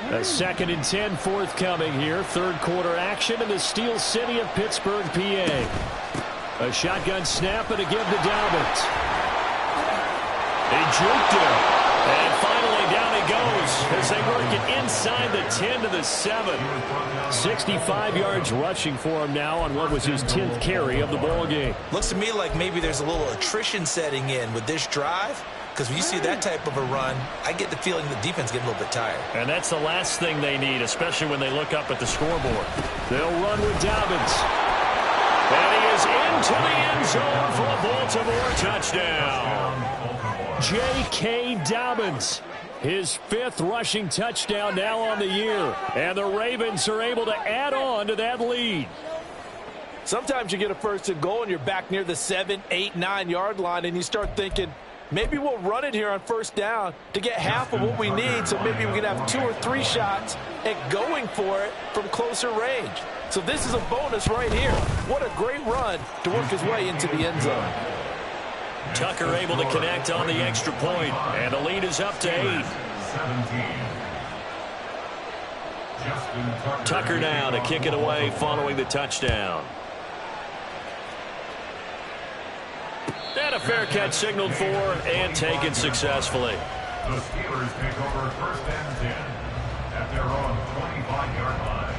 A 2nd and 10 forthcoming here. 3rd quarter action in the Steel City of Pittsburgh, PA. A shotgun snap and a give to Dobbins. He juked him. And finally as they work it inside the 10 to the 7. 65 yards rushing for him now on what was his 10th carry of the ball game.
Looks to me like maybe there's a little attrition setting in with this drive, because when you see that type of a run, I get the feeling the defense getting a little bit tired.
And that's the last thing they need, especially when they look up at the scoreboard. They'll run with Dobbins. And he is into the end zone for a Baltimore touchdown. J.K. Dobbins, his 5th rushing touchdown now on the year. And the Ravens are able to add on to that lead.
Sometimes you get a first and goal and you're back near the 7, 8, 9-yard line, and you start thinking, maybe we'll run it here on first down to get half of what we need, so maybe we can have 2 or 3 shots at going for it from closer range. So this is a bonus right here. What a great run to work his way into the end zone.
Tucker able to connect on the extra point, and the lead is up to 8. Tucker now to kick it away following the touchdown. And a fair catch signaled for and taken successfully.
The Steelers take over 1st and 10 at their own 25-yard line.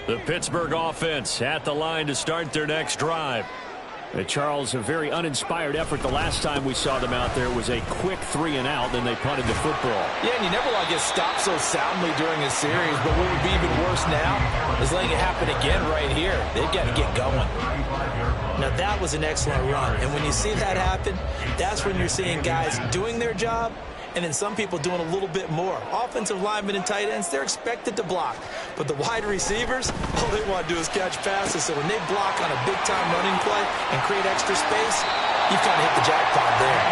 The Pittsburgh offense at the line to start their next drive. Charles, a very uninspired effort the last time we saw them out there was a quick 3-and-out, then they punted the football.
Yeah, and you never want to get stopped so soundly during a series, but what would be even worse now is letting it happen again right here. They've got to get going.
Now, that was an excellent run, and when you see that happen, that's when you're seeing guys doing their job, and then some people doing a little bit more. Offensive linemen and tight ends, they're expected to block. But the wide receivers, all they want to do is catch passes. So when they block on a big-time running play and create extra space, you've kind of hit the jackpot there.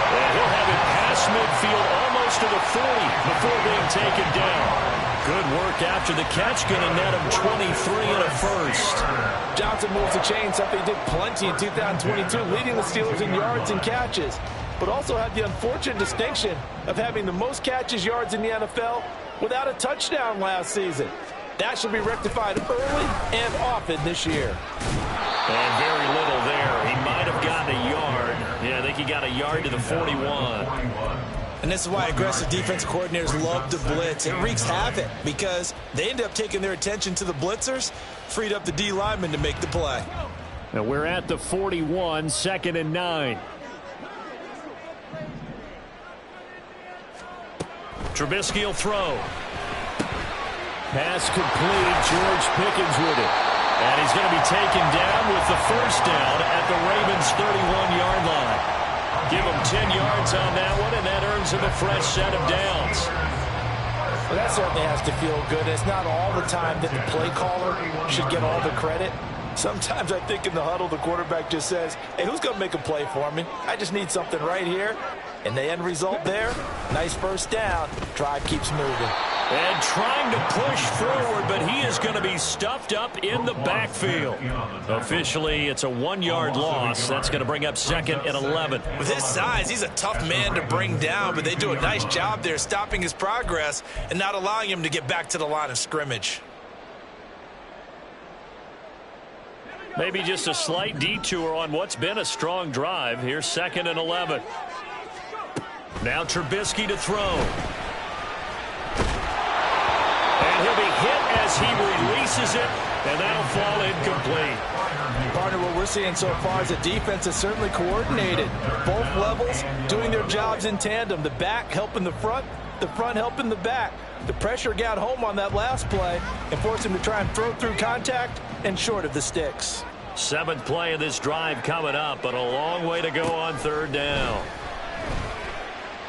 And he'll have it past midfield almost to the 40 before being taken down. Good work after the catch, going to net him 23 and a first.
Johnson moves the chain, something he did plenty in 2022, leading the Steelers in yards and catches, but also had the unfortunate distinction of having the most catches yards in the NFL without a touchdown last season. That should be rectified early and often this year.
And very little there. He might have gotten a yard. Yeah, I think he got a yard to the 41.
And this is why aggressive defensive coordinators love to blitz. It wreaks havoc because they end up taking their attention to the blitzers, freed up the D lineman to make the play.
Now we're at the 41, 2nd and 9. Trubisky will throw. Pass complete. George Pickens with it. And he's going to be taken down with the first down at the Ravens' 31-yard line. Give him 10 yards on that one, and that earns him a fresh set of downs.
Well, that certainly has to feel good. It's not all the time that the play caller should get all the credit. Sometimes I think in the huddle, the quarterback just says, hey, who's going to make a play for me? I just need something right here. And the end result there, nice first down. Drive keeps moving.
And trying to push forward, but he is going to be stuffed up in the backfield. Officially, it's a 1-yard loss. That's going to bring up 2nd and 11.
With his size, he's a tough man to bring down, but they do a nice job there stopping his progress and not allowing him to get back to the line of scrimmage.
Maybe just a slight detour on what's been a strong drive. Here's 2nd and 11. Now Trubisky to throw. And he'll be hit as he releases it, and that'll fall incomplete.
Partner, what we're seeing so far is the defense is certainly coordinated. Both levels doing their jobs in tandem. The back helping the front helping the back. The pressure got home on that last play and forced him to try and throw through contact and short of the sticks.
7th play of this drive coming up, but a long way to go on 3rd down.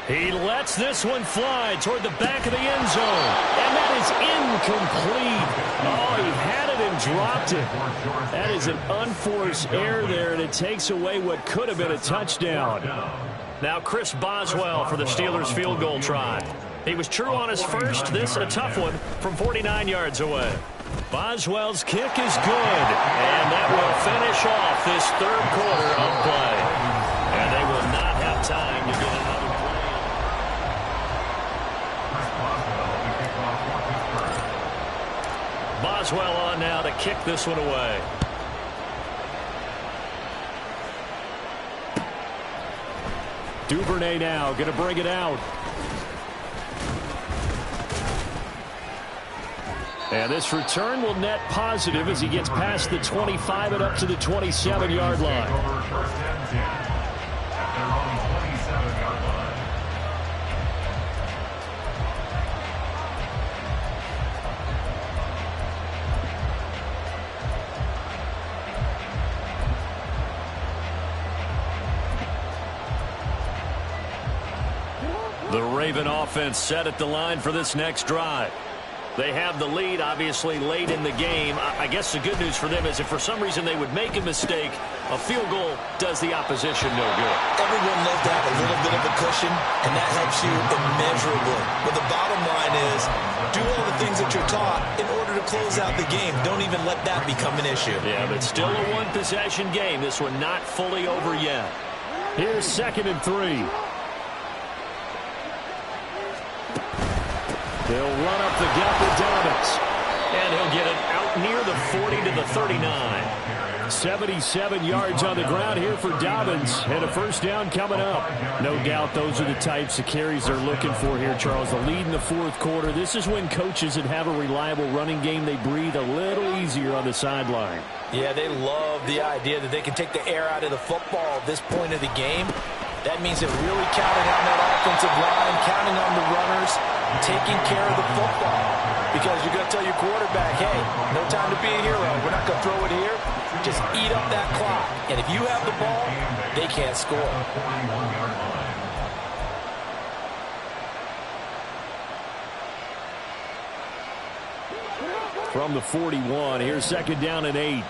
He lets this one fly toward the back of the end zone. And that is incomplete. Oh, he had it and dropped it. That is an unforced error there, and it takes away what could have been a touchdown. Now Chris Boswell for the Steelers field goal try. He was true on his first. This a tough one from 49 yards away. Boswell's kick is good. And that will finish off this 3rd quarter of play. And they will not have time to get another play. Boswell on now to kick this one away. Duvernay now going to bring it out. And this return will net positive as he gets past the 25 and up to the 27-yard line.
First and 10 at their own 27-yard line.
The Raven offense set at the line for this next drive. They have the lead, obviously, late in the game. I guess the good news for them is if for some reason they would make a mistake, a field goal does the opposition no good.
Everyone loves to have a little bit of a cushion, and that helps you immeasurably. But the bottom line is, do all the things that you're taught in order to close out the game. Don't even let that become an issue.
Yeah, but still a one-possession game. This one not fully over yet. Here's 2nd and 3. They'll run up the gut with Dobbins. And he'll get it out near the 40 to the 39. 77 yards on the ground here for Dobbins. And a first down coming up. No doubt those are the types of carries they're looking for here, Charles. The lead in the fourth quarter. This is when coaches that have a reliable running game, they breathe a little easier on the sideline.
Yeah, they love the idea that they can take the air out of the football at this point of the game. That means they're really counting on that offensive line, counting on the runners, taking care of the football. Because you're going to tell your quarterback, hey, no time to be a hero. We're not going to throw it here. Just eat up that clock. And if you have the ball, they can't score.
From the 41, here's 2nd down and 8.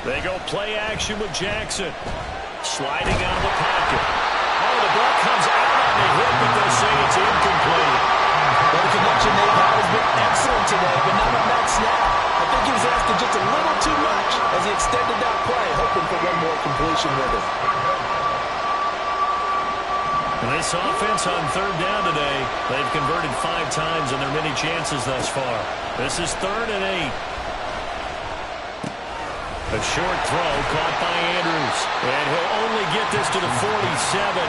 They go play action with Jackson. Sliding out of the pocket. Oh, the ball comes out on the hit, but they'll say it's incomplete.
Well, the connection they've had has been excellent today, but not on that snap. I think he was asking just a little too much as he extended that play, hoping for one more completion with it.
And this offense on 3rd down today, they've converted 5 times in their many chances thus far. This is 3rd and 8. A short throw caught by Andrews. And he'll only get this to the 47.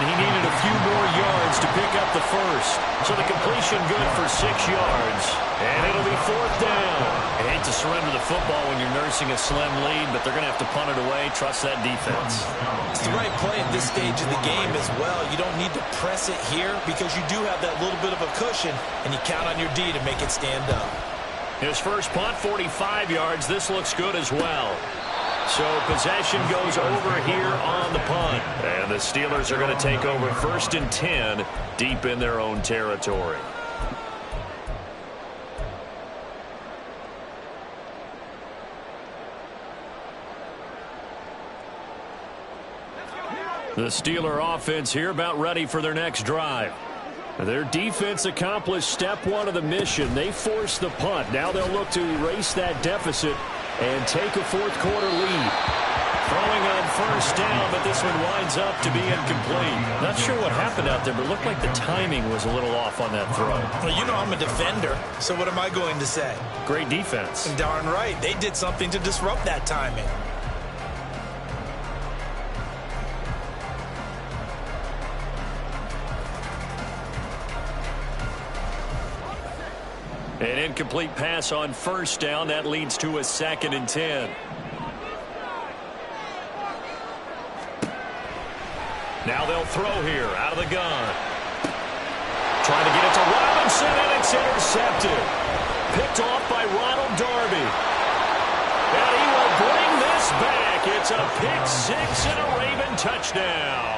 He needed a few more yards to pick up the first. So the completion good for 6 yards. And it'll be 4th down. I hate to surrender the football when you're nursing a slim lead, but they're going to have to punt it away. Trust that defense.
It's the right play at this stage of the game as well. You don't need to press it here because you do have that little bit of a cushion, and you count on your D to make it stand up.
His first punt, 45 yards. This looks good as well. So possession goes over here on the punt. And the Steelers are going to take over 1st and 10 deep in their own territory. The Steeler offense here about ready for their next drive. Their defense accomplished step 1 of the mission. They forced the punt. Now they'll look to erase that deficit and take a fourth quarter lead. Throwing on 1st down, but this one winds up to be incomplete. Not sure what happened out there, but it looked like the timing was a little off on that throw.
Well, you know I'm a defender, so what am I going to say?
Great defense.
Darn right. They did something to disrupt that timing.
An incomplete pass on 1st down. That leads to a 2nd and 10. Now they'll throw here out of the gun. Trying to get it to Robinson, and it's intercepted. Picked off by Ronald Darby. And he will bring this back. It's a pick 6 and a Raven touchdown.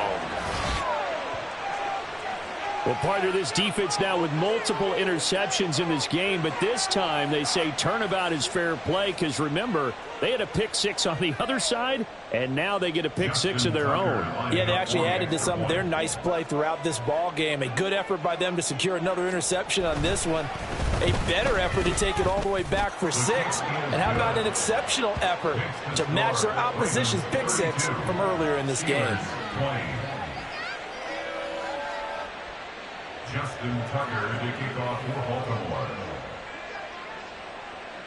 Well, part of this defense now with multiple interceptions in this game, but this time they say turnabout is fair play because, remember, they had a pick 6 on the other side, and now they get a pick 6 of their own.
Yeah, they actually added to some of their nice play throughout this ball game. A good effort by them to secure another interception on this one. A better effort to take it all the way back for 6. And how about an exceptional effort to match their opposition's pick 6 from earlier in this game?
Justin Tucker to kick off for Baltimore.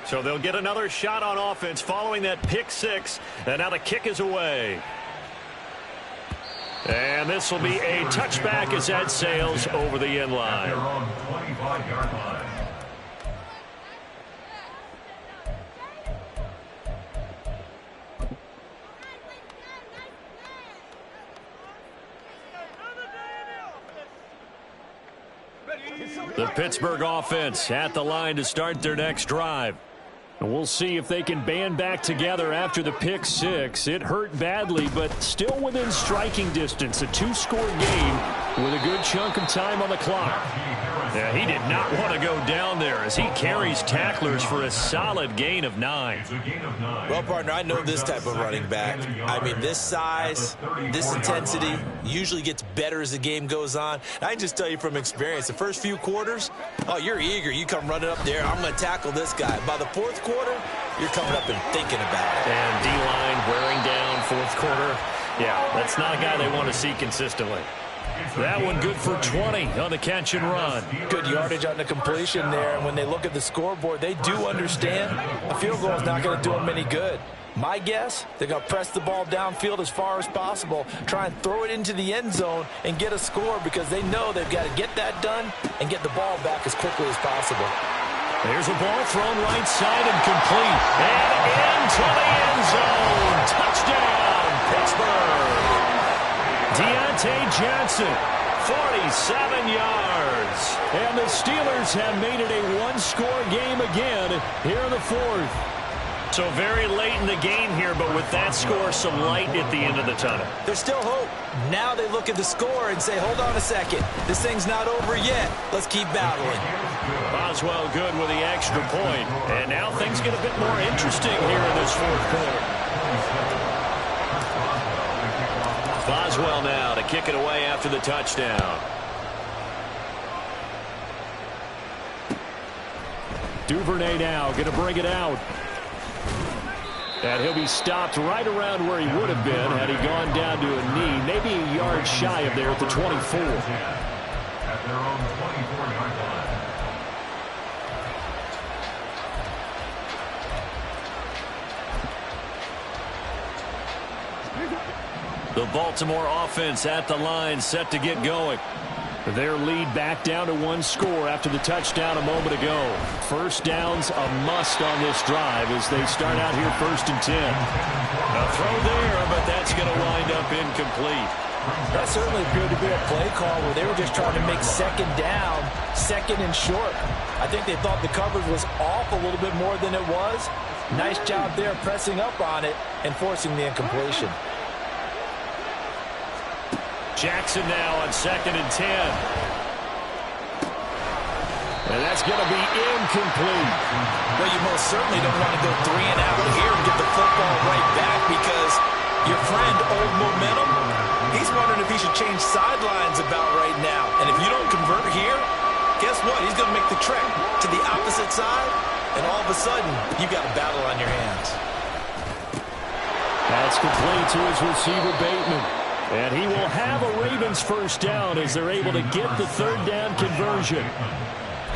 So they'll get another shot on offense following that pick six. And now the kick is away. And this will be a touchback as that sails over the end line.
They're on 25-yard line.
The Pittsburgh offense at the line to start their next drive. And we'll see if they can band back together after the pick six. It hurt badly, but still within striking distance. A two-score game with a good chunk of time on the clock. Yeah, he did not want to go down there as he carries tacklers for a solid gain of 9.
Well, partner, I know this type of running back. I mean, this size, this intensity usually gets better as the game goes on. I can just tell you from experience, the first few quarters, oh, you're eager. You come running up there, I'm going to tackle this guy. By the fourth quarter, you're coming up and thinking about it.
And D-line wearing down fourth quarter. Yeah, that's not a guy they want to see consistently. That one good for 20 on the catch and run.
Good yardage on the completion there. And when they look at the scoreboard, they do understand a field goal is not going to do them any good. My guess, they're going to press the ball downfield as far as possible, try and throw it into the end zone and get a score because they know they've got to get that done and get the ball back as quickly as possible.
There's a ball thrown right side and complete. And into the end zone. Touchdown, Pittsburgh. Deontay Johnson, 47 yards. And the Steelers have made it a one-score game again here in the fourth. So very late in the game here, but with that score, some light at the end of the tunnel.
There's still hope. Now they look at the score and say, hold on a second. This thing's not over yet. Let's keep battling.
Boswell good with the extra point. And now things get a bit more interesting here in this fourth quarter. Boswell now to kick it away after the touchdown. Duvernay now going to bring it out. And he'll be stopped right around where he would have been had he gone down to a knee, maybe a yard shy of there at the 24.
At their own 24-yard line.
The Baltimore offense at the line, set to get going. Their lead back down to one score after the touchdown a moment ago. First down's a must on this drive as they start out here 1st and 10. A throw there, but that's going to wind up incomplete.
That certainly appeared to be a play call where they were just trying to make second down, second and short. I think they thought the coverage was off a little bit more than it was. Nice job there pressing up on it and forcing the incompletion.
Jackson now on 2nd and 10. And that's going to be incomplete.
Well, you most certainly don't want to go 3 and out here and get the football right back because your friend, Old Momentum, he's wondering if he should change sidelines about right now. And if you don't convert here, guess what? He's going to make the trek to the opposite side, and all of a sudden, you've got a battle on your hands.
That's complete to his receiver, Bateman. And he will have a Ravens first down as they're able to get the third down conversion.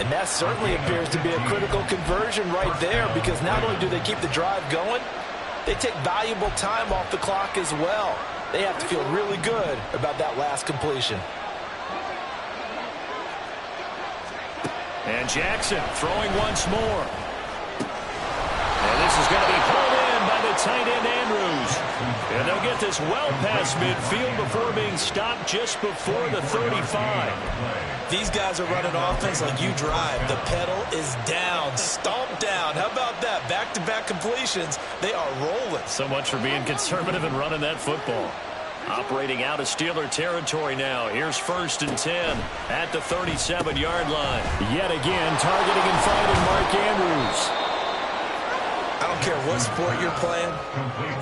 And that certainly appears to be a critical conversion right there because not only do they keep the drive going, they take valuable time off the clock as well. They have to feel really good about that last completion.
And Jackson throwing once more. And this is going to be pulled in by the tight end, Andrews. And they'll get this well past midfield before being stopped just before the 35.
These guys are running offense like you drive. The pedal is down, stomped down. How about that? Back-to-back completions. They are rolling.
So much for being conservative and running that football. Operating out of Steeler territory now. Here's 1st and 10 at the 37-yard line. Yet again, targeting and finding Mark Andrews.
I don't care what sport you're playing.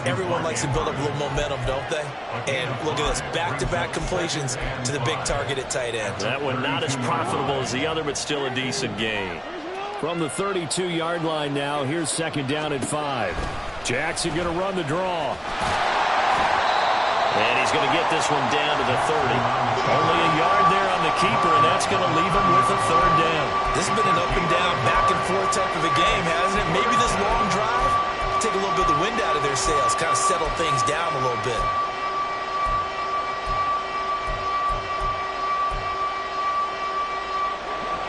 Everyone likes to build up a little momentum, don't they? And look at this, back-to-back completions to the big target at tight end.
That one not as profitable as the other, but still a decent gain. From the 32-yard line now, here's 2nd down and 5. Jackson going to run the draw. And he's going to get this one down to the 30. Only a yard there on the the keeper, and that's going to leave him with a third down.
This has been an up and down, back and forth type of a game, hasn't it? Maybe this long drive take a little bit of the wind out of their sails, kind of settle things down a little bit.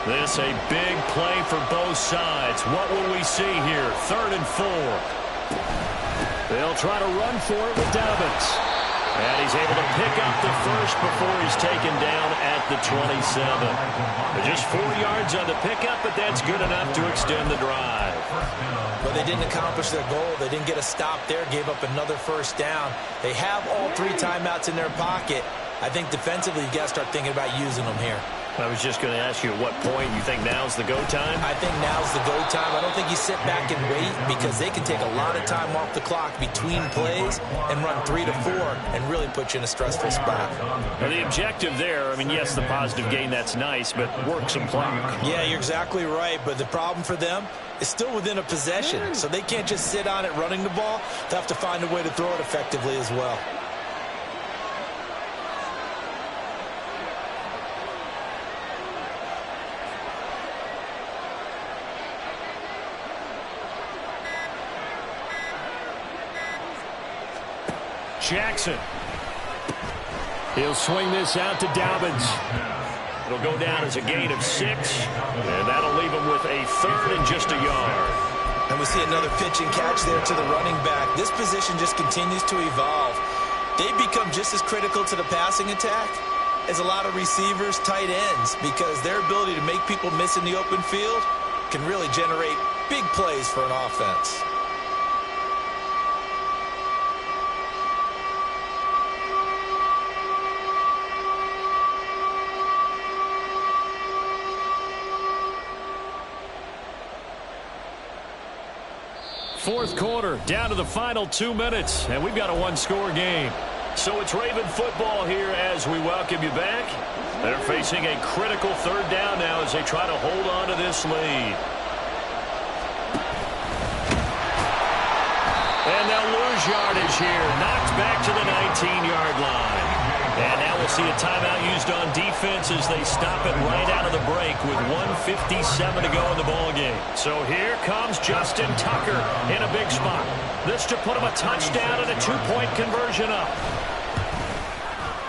This a big play for both sides. What will we see here? 3rd and 4. They'll try to run for it with Dobbins. And he's able to pick up the first before he's taken down at the 27. Just 4 yards on the pickup, but that's good enough to extend the drive.
But they didn't accomplish their goal. They didn't get a stop there, gave up another first down. They have all 3 timeouts in their pocket. I think defensively, you got to start thinking about using them here.
I was just going to ask you at what point you think now's the go time?
I think now's the go time. I don't think you sit back and wait because they can take a lot of time off the clock between plays and run 3 to 4 and really put you in a stressful spot.
Now the objective there, I mean, yes, the positive gain, that's nice, but work some clock.
Yeah, you're exactly right, but the problem for them is still within a possession, so they can't just sit on it running the ball. They have to find a way to throw it effectively as well.
Jackson. He'll swing this out to Dobbins. It'll go down as a gain of 6, and that'll leave him with a 3rd and just a yard.
And we see another pitch and catch there to the running back. This position just continues to evolve. They become just as critical to the passing attack as a lot of receivers, tight ends, because their ability to make people miss in the open field can really generate big plays for an offense.
Fourth quarter, down to the final 2 minutes, and we've got a one-score game. So it's Raven football here as we welcome you back. They're facing a critical 3rd down now as they try to hold on to this lead. And they'll lose yardage here, knocked back to the 19-yard line. And now we'll see a timeout used on defense as they stop it right out of the break with 1:57 to go in the ballgame. So here comes Justin Tucker in a big spot. This to put him a touchdown and a 2-point conversion up.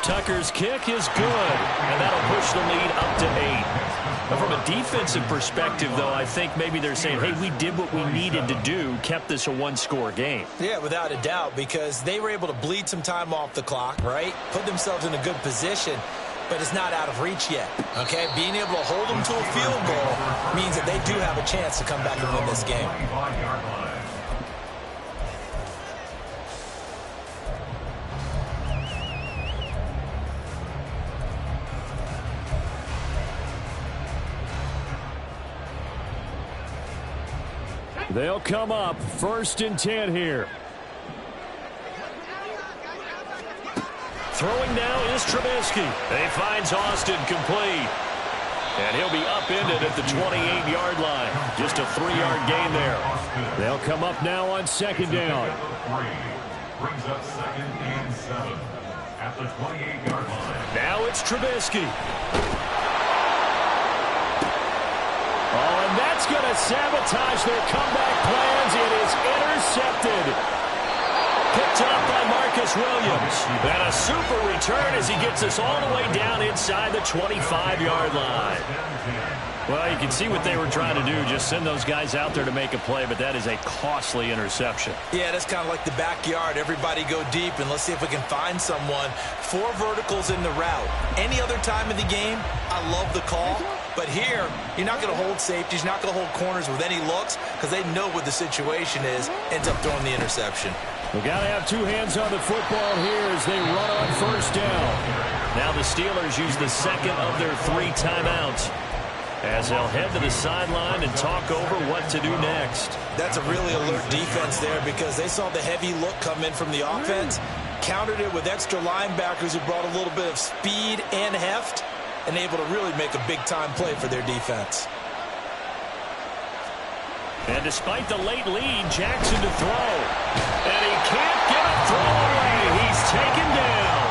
Tucker's kick is good, and that'll push the lead up to 8. But from a defensive perspective, though, I think maybe they're saying, hey, we did what we needed to do, kept this a one-score game.
Yeah, without a doubt, because they were able to bleed some time off the clock, right? Put themselves in a good position, but it's not out of reach yet, okay? Being able to hold them to a field goal means that they do have a chance to come back and win this game.
They'll come up 1st and 10 here. Throwing now is Trubisky. He finds Austin complete. And he'll be upended at the 28-yard line. Just a 3-yard gain there. They'll come up now on 2nd down.
Brings up 2nd and 7 at the 28-yard line.
Now it's Trubisky. Oh, and that's going to sabotage their comeback plans. It is intercepted. Picked up by Marcus Williams. And a super return as he gets us all the way down inside the 25-yard line. Well, you can see what they were trying to do, just send those guys out there to make a play, but that is a costly interception.
Yeah, that's kind of like the backyard. Everybody go deep, and let's see if we can find someone. 4 verticals in the route. Any other time of the game, I love the call. But here, you're not going to hold safeties, you're not going to hold corners with any looks because they know what the situation is, ends up throwing the interception.
We've got to have 2 hands on the football here as they run on 1st down. Now the Steelers use the 2nd of their 3 timeouts as they'll head to the sideline and talk over what to do next.
That's a really alert defense there because they saw the heavy look come in from the offense, countered it with extra linebackers who brought a little bit of speed and heft, and able to really make a big-time play for their defense.
And despite the late lead, Jackson to throw. And he can't get a throw away. He's taken down.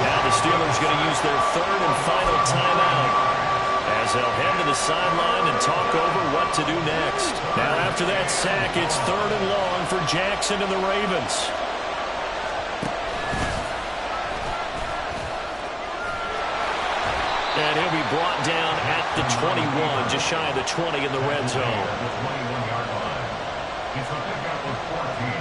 Now the Steelers going to use their third and final timeout as they'll head to the sideline and talk over what to do next. Now, after that sack, it's 3rd and long for Jackson and the Ravens. And he'll be brought down at the 21, just shy of the 20 in the red zone.
The 21-yard line. It's a pickup of 14,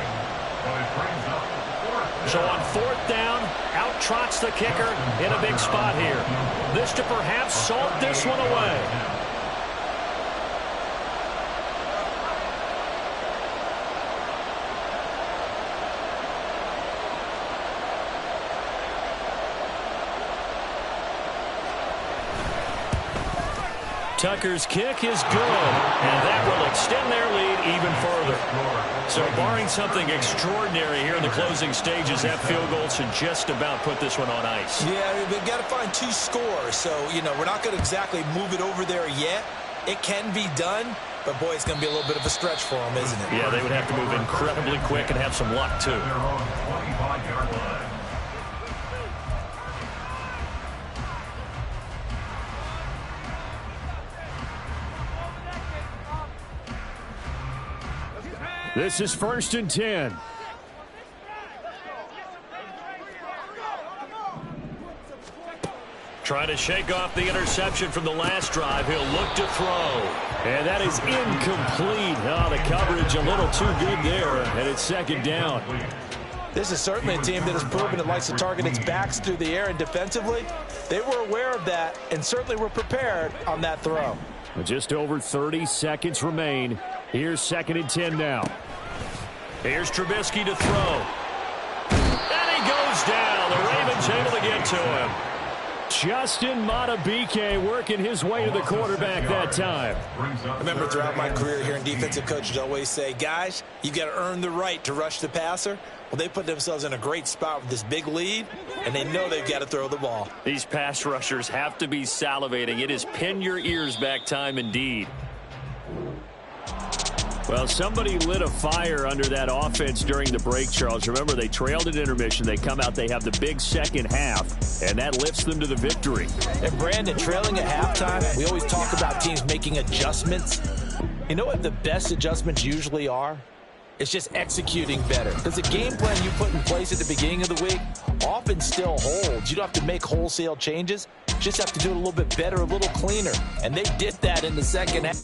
but it brings up 4th.
So on 4th down, out trots the kicker in a big spot here. This to perhaps salt this one away. Tucker's kick is good, and that will extend their lead even further. So barring something extraordinary here in the closing stages, that field goal should just about put this one on ice.
Yeah, we've got to find 2 scores. So, we're not going to exactly move it over there yet. It can be done, but, boy, it's going to be a little bit of a stretch for them, isn't it?
Yeah, they would have to move incredibly quick and have some luck, too.
Their own 25-yard line.
This is 1st and 10. Trying to shake off the interception from the last drive. He'll look to throw. And that is incomplete. Oh, the coverage a little too good there. And it's 2nd down.
This is certainly a team that has proven it likes to target its backs through the air, and defensively, they were aware of that and certainly were prepared on that throw.
Just over 30 seconds remain. Here's 2nd and 10 now. Here's Trubisky to throw. And he goes down. The Ravens able to get to him. Justin Madubuike working his way to the quarterback that time.
I remember throughout my career here in defensive coaches always say, guys, you got to earn the right to rush the passer. Well, they put themselves in a great spot with this big lead, and they know they've got to throw the ball.
These pass rushers have to be salivating. It is pin your ears back time indeed. Well, somebody lit a fire under that offense during the break, Charles. Remember, they trailed at intermission. They come out, they have the big second half, and that lifts them to the victory.
And, Brandon, trailing at halftime, we always talk about teams making adjustments. You know what the best adjustments usually are? It's just executing better. Because the game plan you put in place at the beginning of the week often still holds. You don't have to make wholesale changes. You just have to do it a little bit better, a little cleaner. And they did that in the second half.